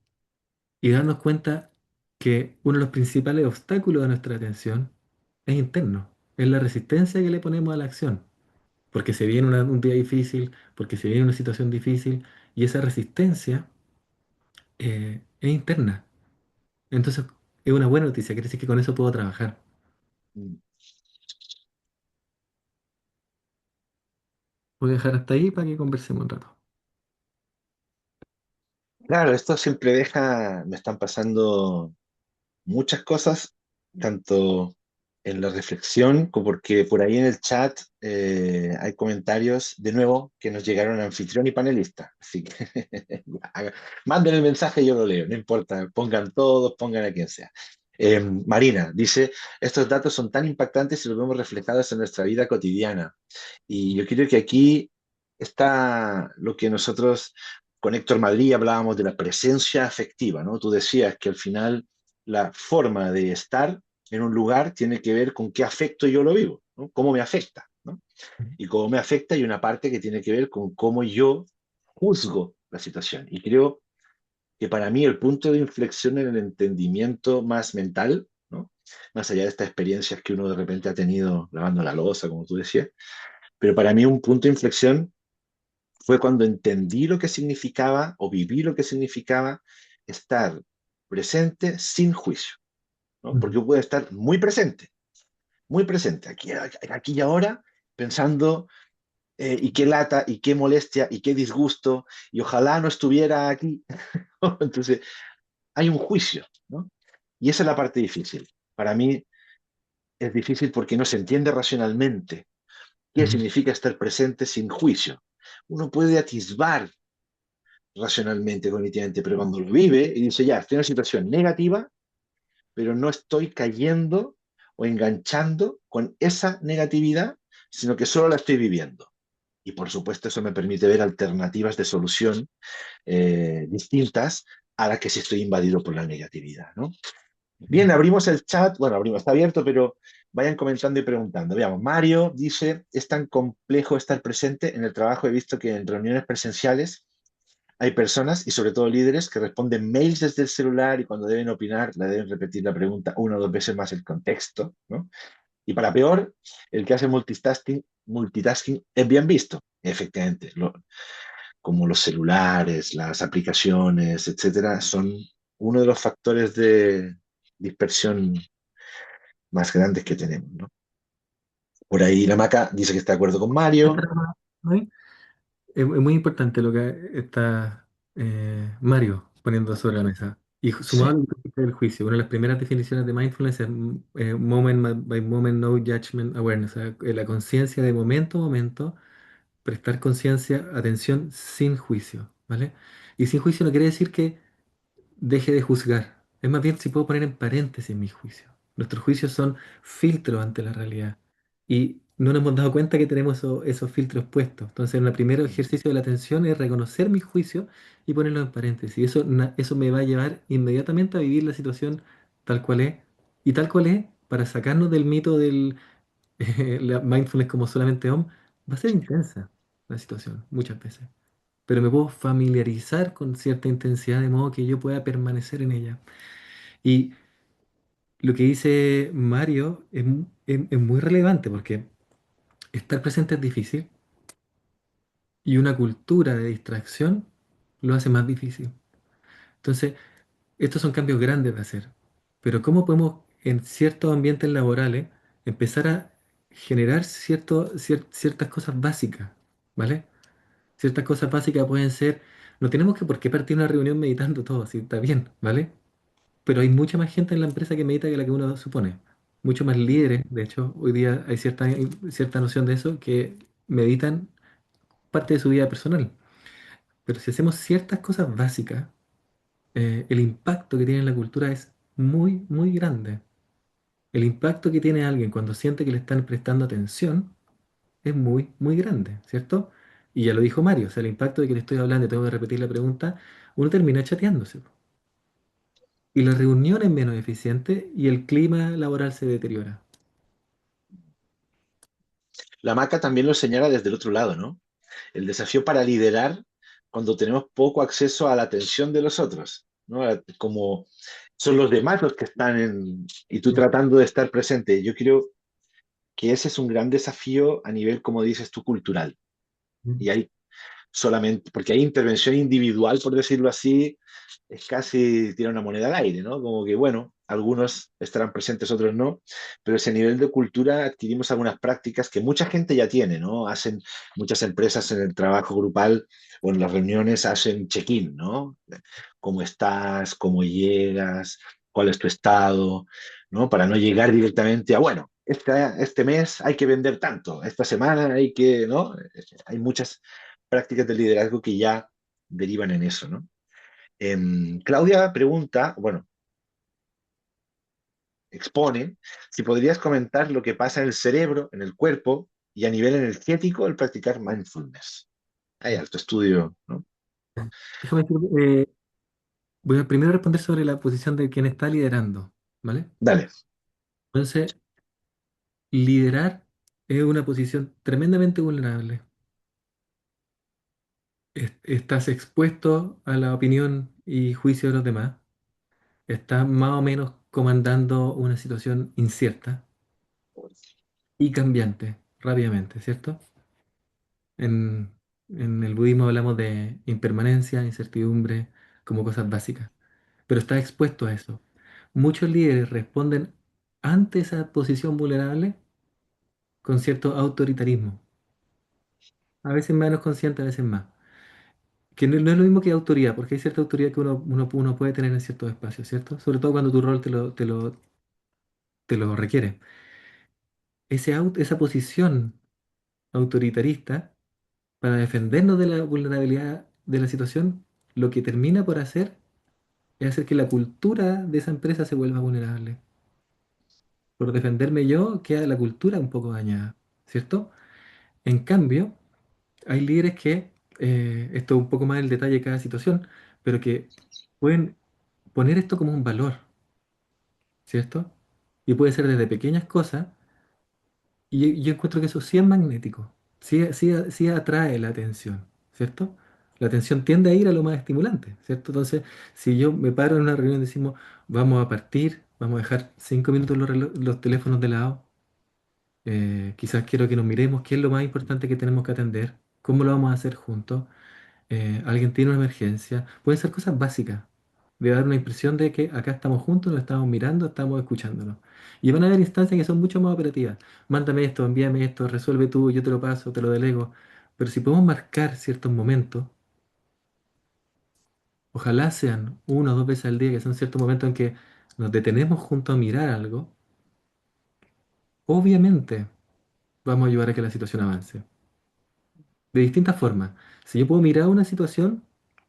y darnos cuenta que uno de los principales obstáculos de nuestra atención es interno, es la resistencia que le ponemos a la acción, porque se viene un día difícil, porque se viene una situación difícil, y esa resistencia es interna. Entonces, es una buena noticia, quiere decir que con eso puedo trabajar. mm. Voy a dejar hasta ahí para que conversemos un rato. Claro, esto siempre deja, me están pasando muchas cosas, tanto en la reflexión como porque por ahí en el chat hay comentarios de nuevo que nos llegaron a anfitrión y panelista. Así que manden el mensaje y yo lo leo, no importa, pongan todos, pongan a quien sea. Marina dice, estos datos son tan impactantes y los vemos reflejados en nuestra vida cotidiana. Y yo creo que aquí está lo que nosotros con Héctor Madrid hablábamos de la presencia afectiva, ¿no? Tú decías que al final la forma de estar en un lugar tiene que ver con qué afecto yo lo vivo, ¿no? Cómo me afecta, ¿no? Y cómo me afecta hay una parte que tiene que ver con cómo yo juzgo la situación. Y creo que para mí el punto de inflexión en el entendimiento más mental, ¿no? Más allá de estas experiencias que uno de repente ha tenido lavando la loza, como tú decías, pero para mí un punto de inflexión fue cuando entendí lo que significaba o viví lo que significaba estar presente sin juicio, ¿no? Porque Ujú. yo puedo estar muy presente, aquí y ahora, pensando, y qué lata, y qué molestia, y qué disgusto, y ojalá no estuviera aquí. Entonces, hay un juicio, ¿no? Y esa es la parte difícil. Para mí es difícil porque no se entiende racionalmente qué Ujú. significa estar presente sin juicio. Uno puede atisbar racionalmente, cognitivamente, pero cuando lo vive y dice, ya, estoy en una situación negativa, pero no estoy cayendo o enganchando con esa negatividad, sino que solo la estoy viviendo. Y por supuesto eso me permite ver alternativas de solución distintas a las que si estoy invadido por la negatividad, ¿no? Bien, abrimos el chat, bueno, abrimos, está abierto, pero vayan comentando y preguntando. Veamos, Mario dice, es tan complejo estar presente en el trabajo, he visto que en reuniones presenciales hay personas y sobre todo líderes que responden mails desde el celular y cuando deben opinar la deben repetir la pregunta una o dos veces más el contexto, ¿no? Y para peor, el que hace multitasking es bien visto, efectivamente, como los celulares, las aplicaciones, etcétera, son uno de los factores de dispersión más grandes que tenemos, ¿no? Por ahí la Maca dice que está de acuerdo con Mario. ¿No? Es muy importante lo que está Mario poniendo sobre la mesa. Y sumado a Sí. lo que dijiste del juicio, una de las primeras definiciones de mindfulness es moment by moment, no judgment awareness, o sea, la conciencia de momento a momento, prestar conciencia, atención sin juicio, ¿vale? Y sin juicio no quiere decir que deje de juzgar. Es más bien si puedo poner en paréntesis mis juicios. Nuestros juicios son filtros ante la realidad. Y no nos hemos dado cuenta que tenemos esos filtros puestos. Entonces, el primer ejercicio de la atención es reconocer mis juicios y ponerlos en paréntesis. Eso, eso me va a llevar inmediatamente a vivir la situación tal cual es. Y tal cual es, para sacarnos del mito del la mindfulness como solamente OM, va a ser intensa la situación, muchas veces, pero me puedo familiarizar con cierta intensidad de modo que yo pueda permanecer en ella. Y lo que dice Mario es muy relevante porque estar presente es difícil y una cultura de distracción lo hace más difícil. Entonces, estos son cambios grandes de hacer, pero ¿cómo podemos en ciertos ambientes laborales empezar a generar ciertas cosas básicas? ¿Vale? Ciertas cosas básicas pueden ser, no tenemos que por qué partir una reunión meditando todo, así está bien, ¿vale? Pero hay mucha más gente en la empresa que medita que la que uno supone. Mucho más líderes, de hecho, hoy día hay cierta noción de eso, que meditan parte de su vida personal. Pero si hacemos ciertas cosas básicas, el impacto que tiene en la cultura es muy, muy grande. El impacto que tiene alguien cuando siente que le están prestando atención es muy, muy grande, ¿cierto? Y ya lo dijo Mario, o sea, el impacto de que le estoy hablando y tengo que repetir la pregunta, uno termina chateándose. Y la reunión es menos eficiente y el clima laboral se deteriora. La maca también lo señala desde el otro lado, ¿no? El desafío para liderar cuando tenemos poco acceso a la atención de los otros, ¿no? Como son los demás los que están y tú Mm, tratando de estar presente. Yo creo que ese es un gran desafío a nivel, como dices tú, cultural. mm. Y hay solamente, porque hay intervención individual, por decirlo así, es casi tirar una moneda al aire, ¿no? Como que, bueno, algunos estarán presentes, otros no, pero ese nivel de cultura adquirimos algunas prácticas que mucha gente ya tiene, ¿no? Hacen muchas empresas en el trabajo grupal o en las reuniones hacen check-in, ¿no? ¿Cómo estás? ¿Cómo llegas? ¿Cuál es tu estado? ¿No? Para no llegar directamente a, bueno, este mes hay que vender tanto, esta semana hay que, ¿no? Hay muchas prácticas de liderazgo que ya derivan en eso, ¿no? Claudia pregunta, bueno, expone, si podrías comentar lo que pasa en el cerebro, en el cuerpo y a nivel energético al practicar mindfulness. Hay alto estudio, ¿no? Déjame decir, voy a primero responder sobre la posición de quien está liderando, ¿vale? Dale. Entonces, liderar es una posición tremendamente vulnerable. Estás expuesto a la opinión y juicio de los demás. Estás más o menos comandando una situación incierta y cambiante rápidamente, ¿cierto? En, en el budismo hablamos de impermanencia, incertidumbre, como cosas básicas, pero estás expuesto a eso. Muchos líderes responden ante esa posición vulnerable con cierto autoritarismo, a veces menos consciente, a veces más. Que no es lo mismo que autoridad, porque hay cierta autoridad que uno puede tener en ciertos espacios, ¿cierto? Sobre todo cuando tu rol te lo requiere. Esa posición autoritarista, para defendernos de la vulnerabilidad de la situación, lo que termina por hacer es hacer que la cultura de esa empresa se vuelva vulnerable. Por defenderme yo, queda la cultura un poco dañada, ¿cierto? En cambio, hay líderes que, esto es un poco más el detalle de cada situación, pero que pueden poner esto como un valor, ¿cierto? Y puede ser desde pequeñas cosas, y yo encuentro que eso sí es magnético, sí atrae la atención, ¿cierto? La atención tiende a ir a lo más estimulante, ¿cierto? Entonces, si yo me paro en una reunión y decimos, vamos a partir, vamos a dejar 5 minutos los teléfonos de lado, quizás quiero que nos miremos qué es lo más importante que tenemos que atender, cómo lo vamos a hacer juntos, alguien tiene una emergencia, pueden ser cosas básicas, de dar una impresión de que acá estamos juntos, nos estamos mirando, estamos escuchándonos. Y van a haber instancias que son mucho más operativas. Mándame esto, envíame esto, resuelve tú, yo te lo paso, te lo delego. Pero si podemos marcar ciertos momentos, ojalá sean 1 o 2 veces al día, que son ciertos momentos en que nos detenemos juntos a mirar algo, obviamente vamos a ayudar a que la situación avance. De distintas formas. Si yo puedo mirar una situación,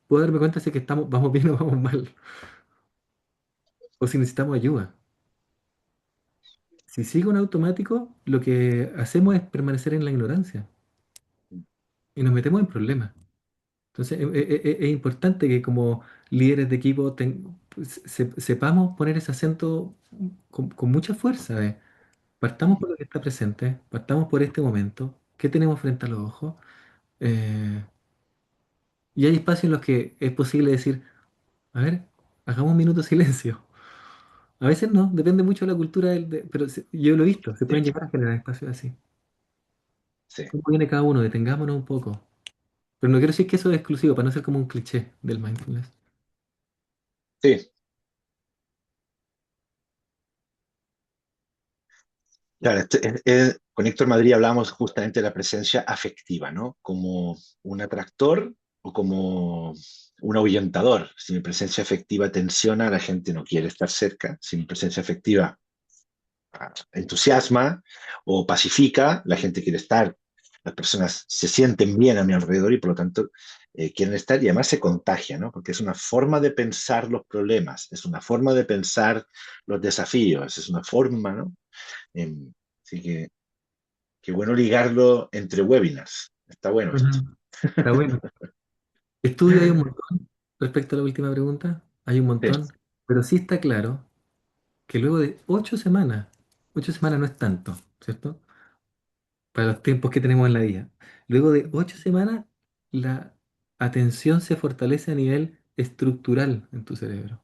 puedo darme cuenta si es que vamos bien o vamos mal, o si necesitamos ayuda. Si sigo en automático, lo que hacemos es permanecer en la ignorancia y nos metemos en problemas. Entonces, es importante que como líderes de equipo sepamos poner ese acento con mucha fuerza de partamos por lo que está presente, partamos por este momento, qué tenemos frente a los ojos, eh, y hay espacios en los que es posible decir, a ver, hagamos un minuto de silencio. A veces no, depende mucho de la cultura, pero yo lo he visto, se Sí, pueden llegar a generar espacios así. sí, ¿Cómo viene cada uno? Detengámonos un poco. Pero no quiero decir que eso es exclusivo, para no ser como un cliché del mindfulness. sí. Claro, con Héctor Madrid hablamos justamente de la presencia afectiva, ¿no? Como un atractor o como un ahuyentador. Si mi presencia afectiva tensiona, la gente no quiere estar cerca. Si mi presencia afectiva entusiasma o pacifica, la gente quiere estar. las personas se sienten bien a mi alrededor y por lo tanto quieren estar y además se contagia, ¿no? Porque es una forma de pensar los problemas, es una forma de pensar los desafíos, es una forma, ¿no? Así que qué bueno ligarlo entre webinars. Está bueno esto. Ujú. Está bueno. Estudio hay un montón respecto a la última pregunta, hay un Sí. montón, pero sí está claro que luego de 8 semanas no es tanto, ¿cierto? Para los tiempos que tenemos en la vida. Luego de 8 semanas, la atención se fortalece a nivel estructural en tu cerebro.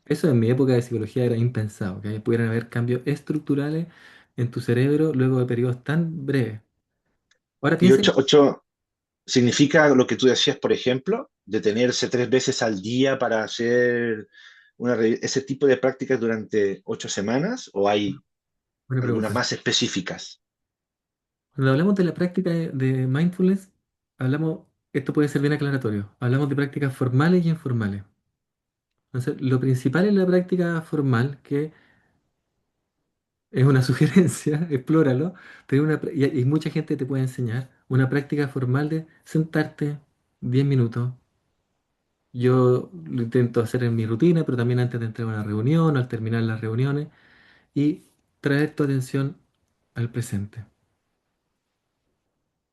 Eso en mi época de psicología era impensado, que pudieran haber cambios estructurales en tu cerebro luego de periodos tan breves. Ahora Y piensen, ocho significa lo que tú decías, por ejemplo, detenerse 3 veces al día para hacer ese tipo de prácticas durante 8 semanas, o hay buena algunas pregunta. más específicas. Cuando hablamos de la práctica de mindfulness, esto puede ser bien aclaratorio, hablamos de prácticas formales y informales. Entonces, lo principal es la práctica formal, que es una sugerencia, explóralo, y mucha gente te puede enseñar una práctica formal de sentarte 10 minutos. Yo lo intento hacer en mi rutina, pero también antes de entrar a una reunión, al terminar las reuniones, y traer tu atención al presente.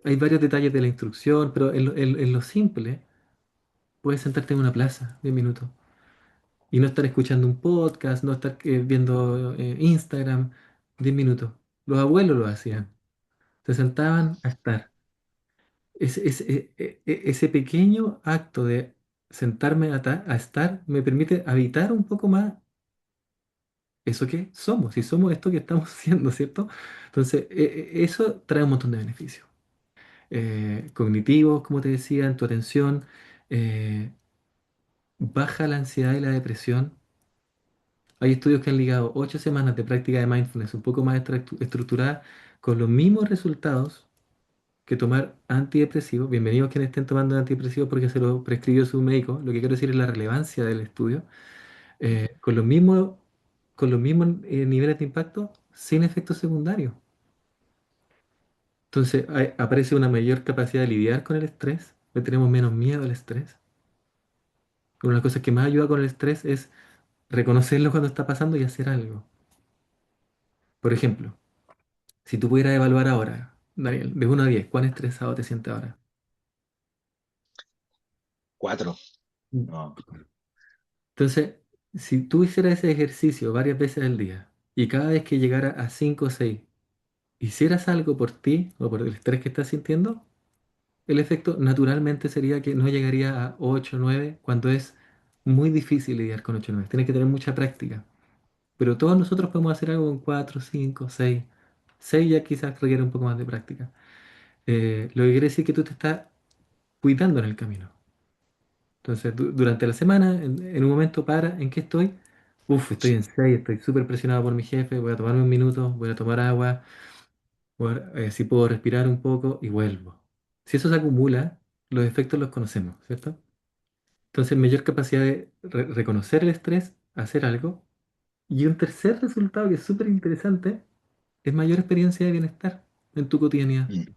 Hay varios detalles de la instrucción, pero en lo simple, puedes sentarte en una plaza 10 minutos y no estar escuchando un podcast, no estar viendo Instagram 10 minutos. Los abuelos lo hacían. Se sentaban a estar. Ese pequeño acto de sentarme a estar me permite habitar un poco más eso que somos, si somos esto que estamos siendo, ¿cierto? Entonces, eso trae un montón de beneficios. Cognitivos, como te decía, en tu atención, eh, baja la ansiedad y la depresión. Hay estudios que han ligado 8 semanas de práctica de mindfulness un poco más estructurada con los mismos resultados que tomar antidepresivos. Bienvenidos quienes estén tomando antidepresivos porque se lo prescribió su médico. Lo que quiero decir es la relevancia del estudio. Con los mismos niveles de impacto sin efectos secundarios. Entonces aparece una mayor capacidad de lidiar con el estrés, le tenemos menos miedo al estrés. Una de las cosas que más ayuda con el estrés es reconocerlo cuando está pasando y hacer algo. Por ejemplo, si tú pudieras evaluar ahora, Daniel, de 1 a 10, ¿cuán estresado te sientes ahora? 4. No. Entonces, si tú hicieras ese ejercicio varias veces al día y cada vez que llegara a 5 o 6, hicieras algo por ti o por el estrés que estás sintiendo, el efecto naturalmente sería que no llegaría a 8 o 9 cuando es muy difícil lidiar con 8 o 9. Tienes que tener mucha práctica. Pero todos nosotros podemos hacer algo con 4, 5, 6. 6 ya quizás requiere un poco más de práctica. Lo que quiere decir que tú te estás cuidando en el camino. Entonces, durante la semana, en un momento ¿en qué estoy? Uf, estoy en 6, estoy súper presionado por mi jefe, voy a tomarme un minuto, voy a tomar agua, si puedo respirar un poco y vuelvo. Si eso se acumula, los efectos los conocemos, ¿cierto? Entonces, mayor capacidad de reconocer el estrés, hacer algo. Y un tercer resultado que es súper interesante es mayor experiencia de bienestar en tu cotidianidad. Mm,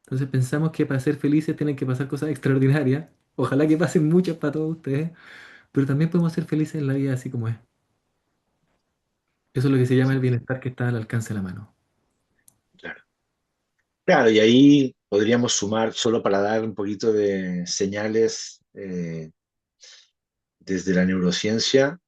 Entonces, pensamos que para ser felices tienen que pasar cosas extraordinarias. Ojalá que pasen muchas para todos ustedes, pero también podemos ser felices en la vida así como es. Eso es lo que se llama el sí, bienestar que está al alcance de la mano. claro. Claro, y ahí podríamos sumar, solo para dar un poquito de señales desde la neurociencia,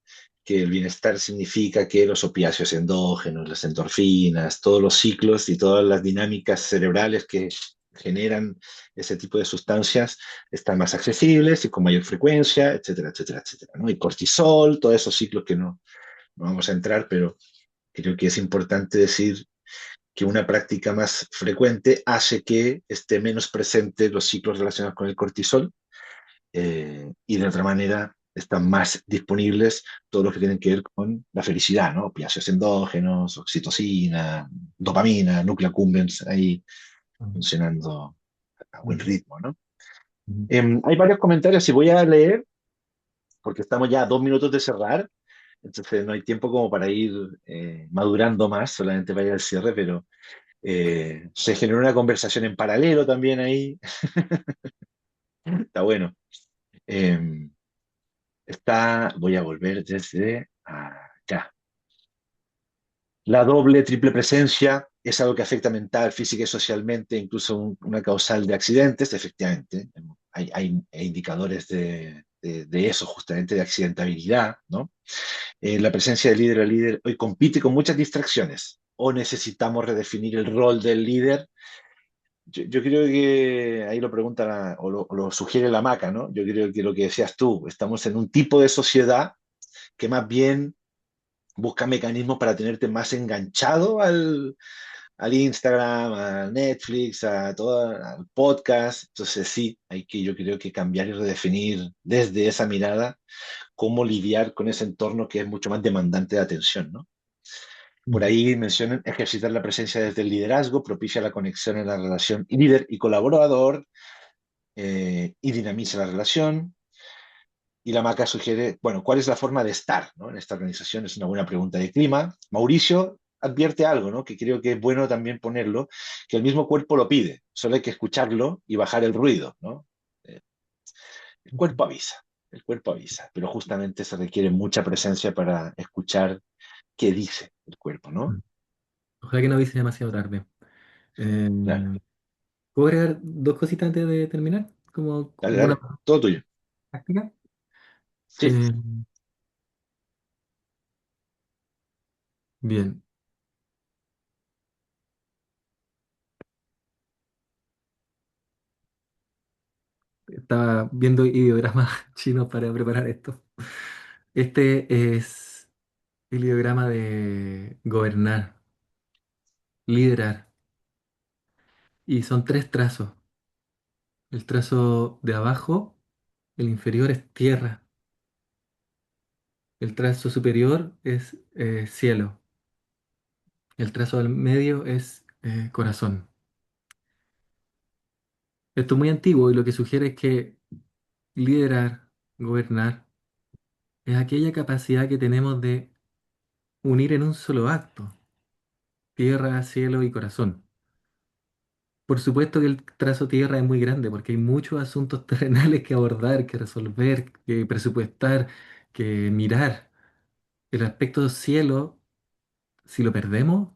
que el bienestar significa que los opiáceos endógenos, las endorfinas, todos los ciclos y todas las dinámicas cerebrales que generan ese tipo de sustancias están más accesibles y con mayor frecuencia, etcétera, etcétera, etcétera, ¿no? Y cortisol, todos esos ciclos que no vamos a entrar, pero creo que es importante decir que una práctica más frecuente hace que esté menos presente los ciclos relacionados con el cortisol y de otra manera están más disponibles todos los que tienen que ver con la felicidad, ¿no? Opiáceos endógenos, oxitocina, dopamina, núcleo accumbens ahí Ujú, funcionando a buen ujú, ritmo, ¿no? ujú. Hay varios comentarios y voy a leer porque estamos ya a 2 minutos de cerrar, entonces no hay tiempo como para ir madurando más, solamente para ir al cierre, pero Se generó una conversación en paralelo también ahí. Está bueno. Eh, voy a volver desde acá. La doble, triple presencia es algo que afecta mental, física y socialmente, incluso una causal de accidentes, efectivamente. Hay indicadores de eso, justamente, de accidentabilidad, ¿no? La presencia del líder o líder hoy compite con muchas distracciones. O necesitamos redefinir el rol del líder. Yo creo que ahí lo pregunta o lo sugiere la Maca, ¿no? Yo creo que lo que decías tú, estamos en un tipo de sociedad que más bien busca mecanismos para tenerte más enganchado al Instagram, a Netflix, al podcast. Entonces sí, yo creo que cambiar y redefinir desde esa mirada cómo lidiar con ese entorno que es mucho más demandante de atención, ¿no? Por Ujú. ahí mencionan ejercitar la presencia desde el liderazgo, propicia la conexión en la relación líder y colaborador, y dinamiza la relación. Y la Maca sugiere, bueno, ¿cuál es la forma de estar, ¿no? En esta organización? Es una buena pregunta de clima. Mauricio advierte algo, ¿no? Que creo que es bueno también ponerlo, que el mismo cuerpo lo pide, solo hay que escucharlo y bajar el ruido, ¿no? Eh, el cuerpo avisa, el cuerpo avisa, pero justamente se requiere mucha presencia para escuchar qué dice el cuerpo, ¿no? Ojalá que no avise demasiado tarde. Eh, Claro, ¿Puedo agregar dos cositas antes de terminar? Como dale, alguna dale, todo tuyo. práctica. Sí, Eh, Bien, estaba viendo ideogramas chinos para preparar esto. Este es el ideograma de gobernar, liderar. Y son tres trazos. El trazo de abajo, el inferior es tierra. El trazo superior es cielo. El trazo del medio es corazón. Esto es muy antiguo y lo que sugiere es que liderar, gobernar, es aquella capacidad que tenemos de unir en un solo acto tierra, cielo y corazón. Por supuesto que el trazo tierra es muy grande porque hay muchos asuntos terrenales que abordar, que resolver, que presupuestar, que mirar. El aspecto cielo, si lo perdemos,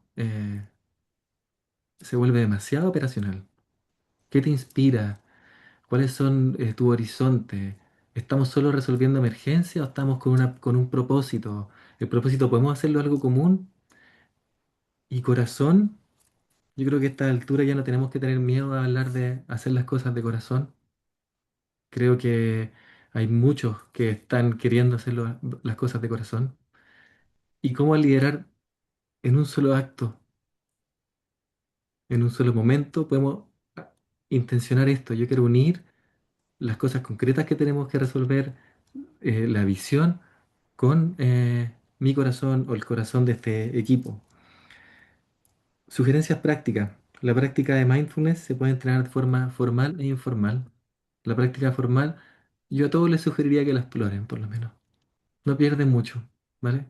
se vuelve demasiado operacional. ¿Qué te inspira? ¿Cuáles son tu horizonte? ¿Estamos solo resolviendo emergencias o estamos con un propósito? ¿El propósito podemos hacerlo algo común? Y corazón, yo creo que a esta altura ya no tenemos que tener miedo a hablar de hacer las cosas de corazón. Creo que hay muchos que están queriendo hacer las cosas de corazón. ¿Y cómo liderar en un solo acto, en un solo momento? Podemos ah, intencionar esto. Yo quiero unir las cosas concretas que tenemos que resolver, la visión con mi corazón o el corazón de este equipo. Sugerencias prácticas. La práctica de mindfulness se puede entrenar de forma formal e informal. La práctica formal, yo a todos les sugeriría que la exploren, por lo menos. No pierden mucho, ¿vale?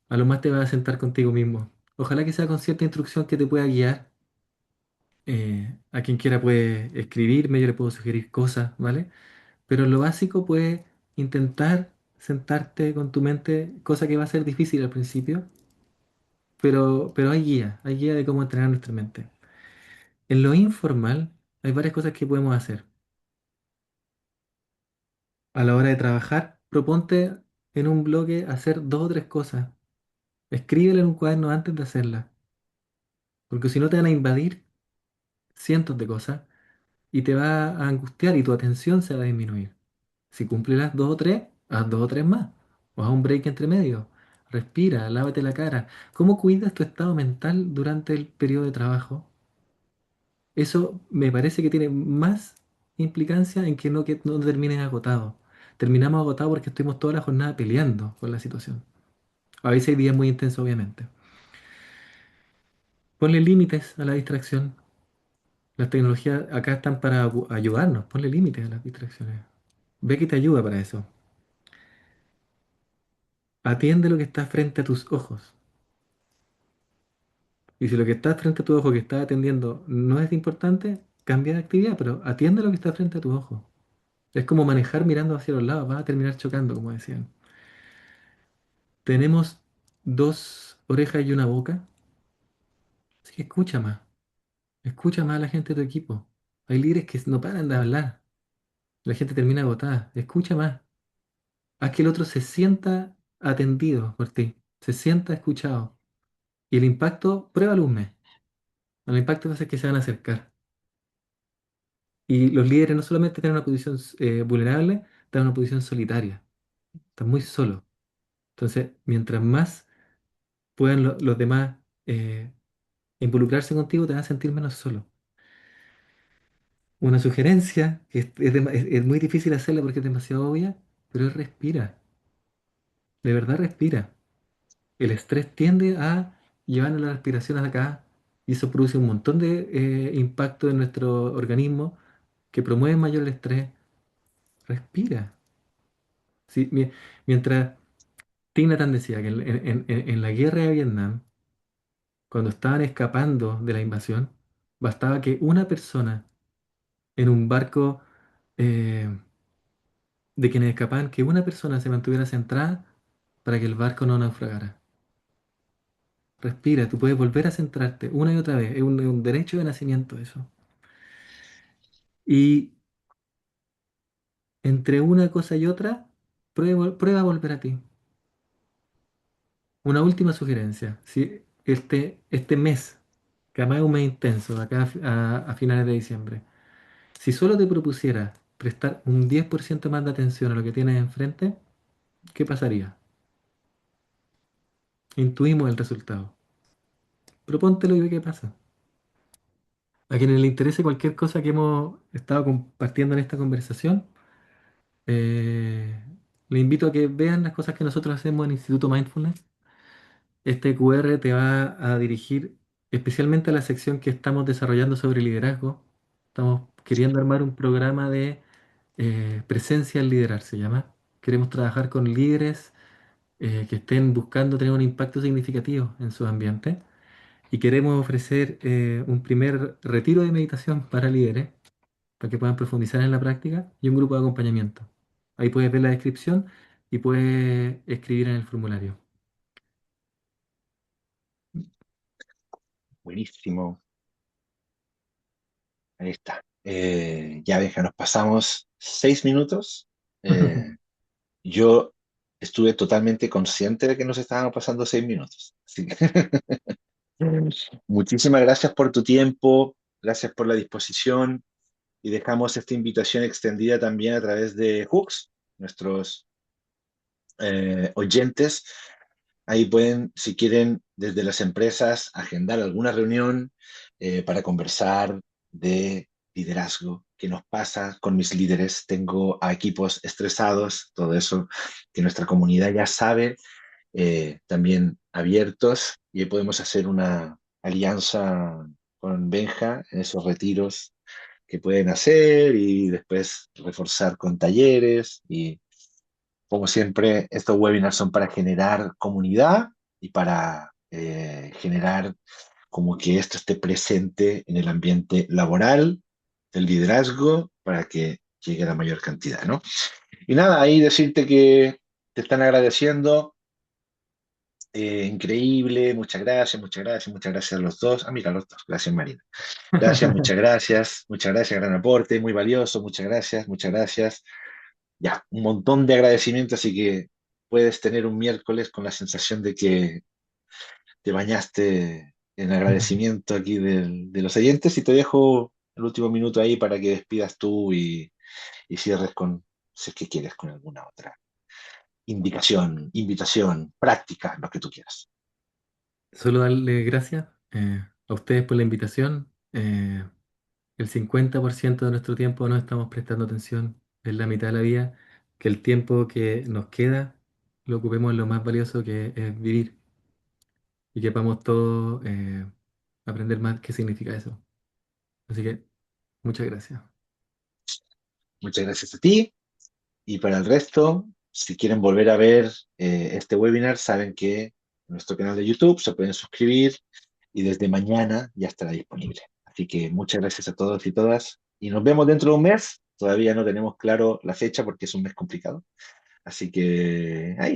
A lo más te vas a sentar contigo mismo. Ojalá que sea con cierta instrucción que te pueda guiar. A quien quiera puede escribirme, yo le puedo sugerir cosas, ¿vale? Pero en lo básico puedes intentar sentarte con tu mente, cosa que va a ser difícil al principio, pero hay guía de cómo entrenar nuestra mente. En lo informal hay varias cosas que podemos hacer. A la hora de trabajar, proponte en un bloque hacer dos o tres cosas. Escríbela en un cuaderno antes de hacerla, porque si no te van a invadir cientos de cosas y te va a angustiar y tu atención se va a disminuir. Si cumples las dos o tres, haz dos o tres más. O haz un break entre medio. Respira, lávate la cara. ¿Cómo cuidas tu estado mental durante el periodo de trabajo? Eso me parece que tiene más implicancia en que no termines agotado. Terminamos agotados porque estuvimos toda la jornada peleando con la situación. A veces hay días muy intensos, obviamente. Ponle límites a la distracción. Las tecnologías acá están para ayudarnos. Ponle límites a las distracciones. Ve que te ayuda para eso. Atiende lo que está frente a tus ojos. Y si lo que está frente a tu ojo que estás atendiendo no es importante, cambia de actividad, pero atiende lo que está frente a tu ojo. Es como manejar mirando hacia los lados, vas a terminar chocando, como decían. Tenemos dos orejas y una boca, así que escucha más a la gente de tu equipo. Hay líderes que no paran de hablar, la gente termina agotada, escucha más. Haz que el otro se sienta atendido por ti, se sienta escuchado. Y el impacto, pruébalo un mes. El impacto va a ser que se van a acercar. Y los líderes no solamente están en una posición vulnerable, están en una posición solitaria. Están muy solos. Entonces, mientras más puedan los demás involucrarse contigo, te vas a sentir menos solo. Una sugerencia, que es muy difícil hacerla porque es demasiado obvia, pero es respira. De verdad respira. El estrés tiende a llevarnos la respiración a acá y eso produce un montón de impacto en nuestro organismo que promueve mayor el estrés. Respira. Sí, mientras Thich Nhat Hanh decía que en la guerra de Vietnam, cuando estaban escapando de la invasión, bastaba que una persona en un barco eh, de quienes escapaban, que una persona se mantuviera centrada para que el barco no naufragara. Respira, tú puedes volver a centrarte una y otra vez. Es un derecho de nacimiento eso. Y entre una cosa y otra, prueba a volver a ti. Una última sugerencia. Si este mes, que además es un mes intenso, de acá a finales de diciembre, si solo te propusiera prestar un 10% más de atención a lo que tienes enfrente, ¿qué pasaría? Intuimos el resultado. Propóntelo y ve qué pasa. A quienes le interese cualquier cosa que hemos estado compartiendo en esta conversación, eh, le invito a que vean las cosas que nosotros hacemos en Instituto Mindfulness. Este QR te va a dirigir especialmente a la sección que estamos desarrollando sobre liderazgo. Estamos queriendo armar un programa de presencia al liderar, se llama. Queremos trabajar con líderes que estén buscando tener un impacto significativo en su ambiente y queremos ofrecer un primer retiro de meditación para líderes para que puedan profundizar en la práctica y un grupo de acompañamiento. Ahí puedes ver la descripción y puedes escribir en el formulario. Buenísimo. Ahí está. Ya Benja, nos pasamos 6 minutos. Eh, yo estuve totalmente consciente de que nos estábamos pasando 6 minutos. Así que muchísimas gracias por tu tiempo, gracias por la disposición y dejamos esta invitación extendida también a través de Hooks, nuestros oyentes. Ahí pueden, si quieren, desde las empresas, agendar alguna reunión para conversar de liderazgo, qué nos pasa con mis líderes. Tengo a equipos estresados, todo eso que nuestra comunidad ya sabe, también abiertos, y ahí podemos hacer una alianza con Benja en esos retiros que pueden hacer y después reforzar con talleres y como siempre, estos webinars son para generar comunidad y para generar como que esto esté presente en el ambiente laboral, del liderazgo, para que llegue a la mayor cantidad, ¿no? Y nada, ahí decirte que te están agradeciendo, increíble, muchas gracias, muchas gracias, muchas gracias a los dos. Ah, mira, los dos, gracias Marina. Gracias, muchas gracias, gran aporte, muy valioso, muchas gracias, muchas gracias. Ya, un montón de agradecimiento, así que puedes tener un miércoles con la sensación de que te bañaste en agradecimiento aquí de los oyentes y te dejo el último minuto ahí para que despidas tú y cierres con, si es que quieres, con alguna otra indicación, invitación, práctica, lo que tú quieras. Solo darle gracias a ustedes por la invitación. El 50% de nuestro tiempo no estamos prestando atención, es la mitad de la vida, que el tiempo que nos queda lo ocupemos en lo más valioso que es vivir y que podamos todos aprender más qué significa eso. Así que muchas gracias. Muchas gracias a ti y para el resto, si quieren volver a ver este webinar, saben que en nuestro canal de YouTube se pueden suscribir. y desde mañana ya estará disponible. Así que muchas gracias a todos y todas y nos vemos dentro de un mes. Todavía no tenemos claro la fecha porque es un mes complicado. Así que ahí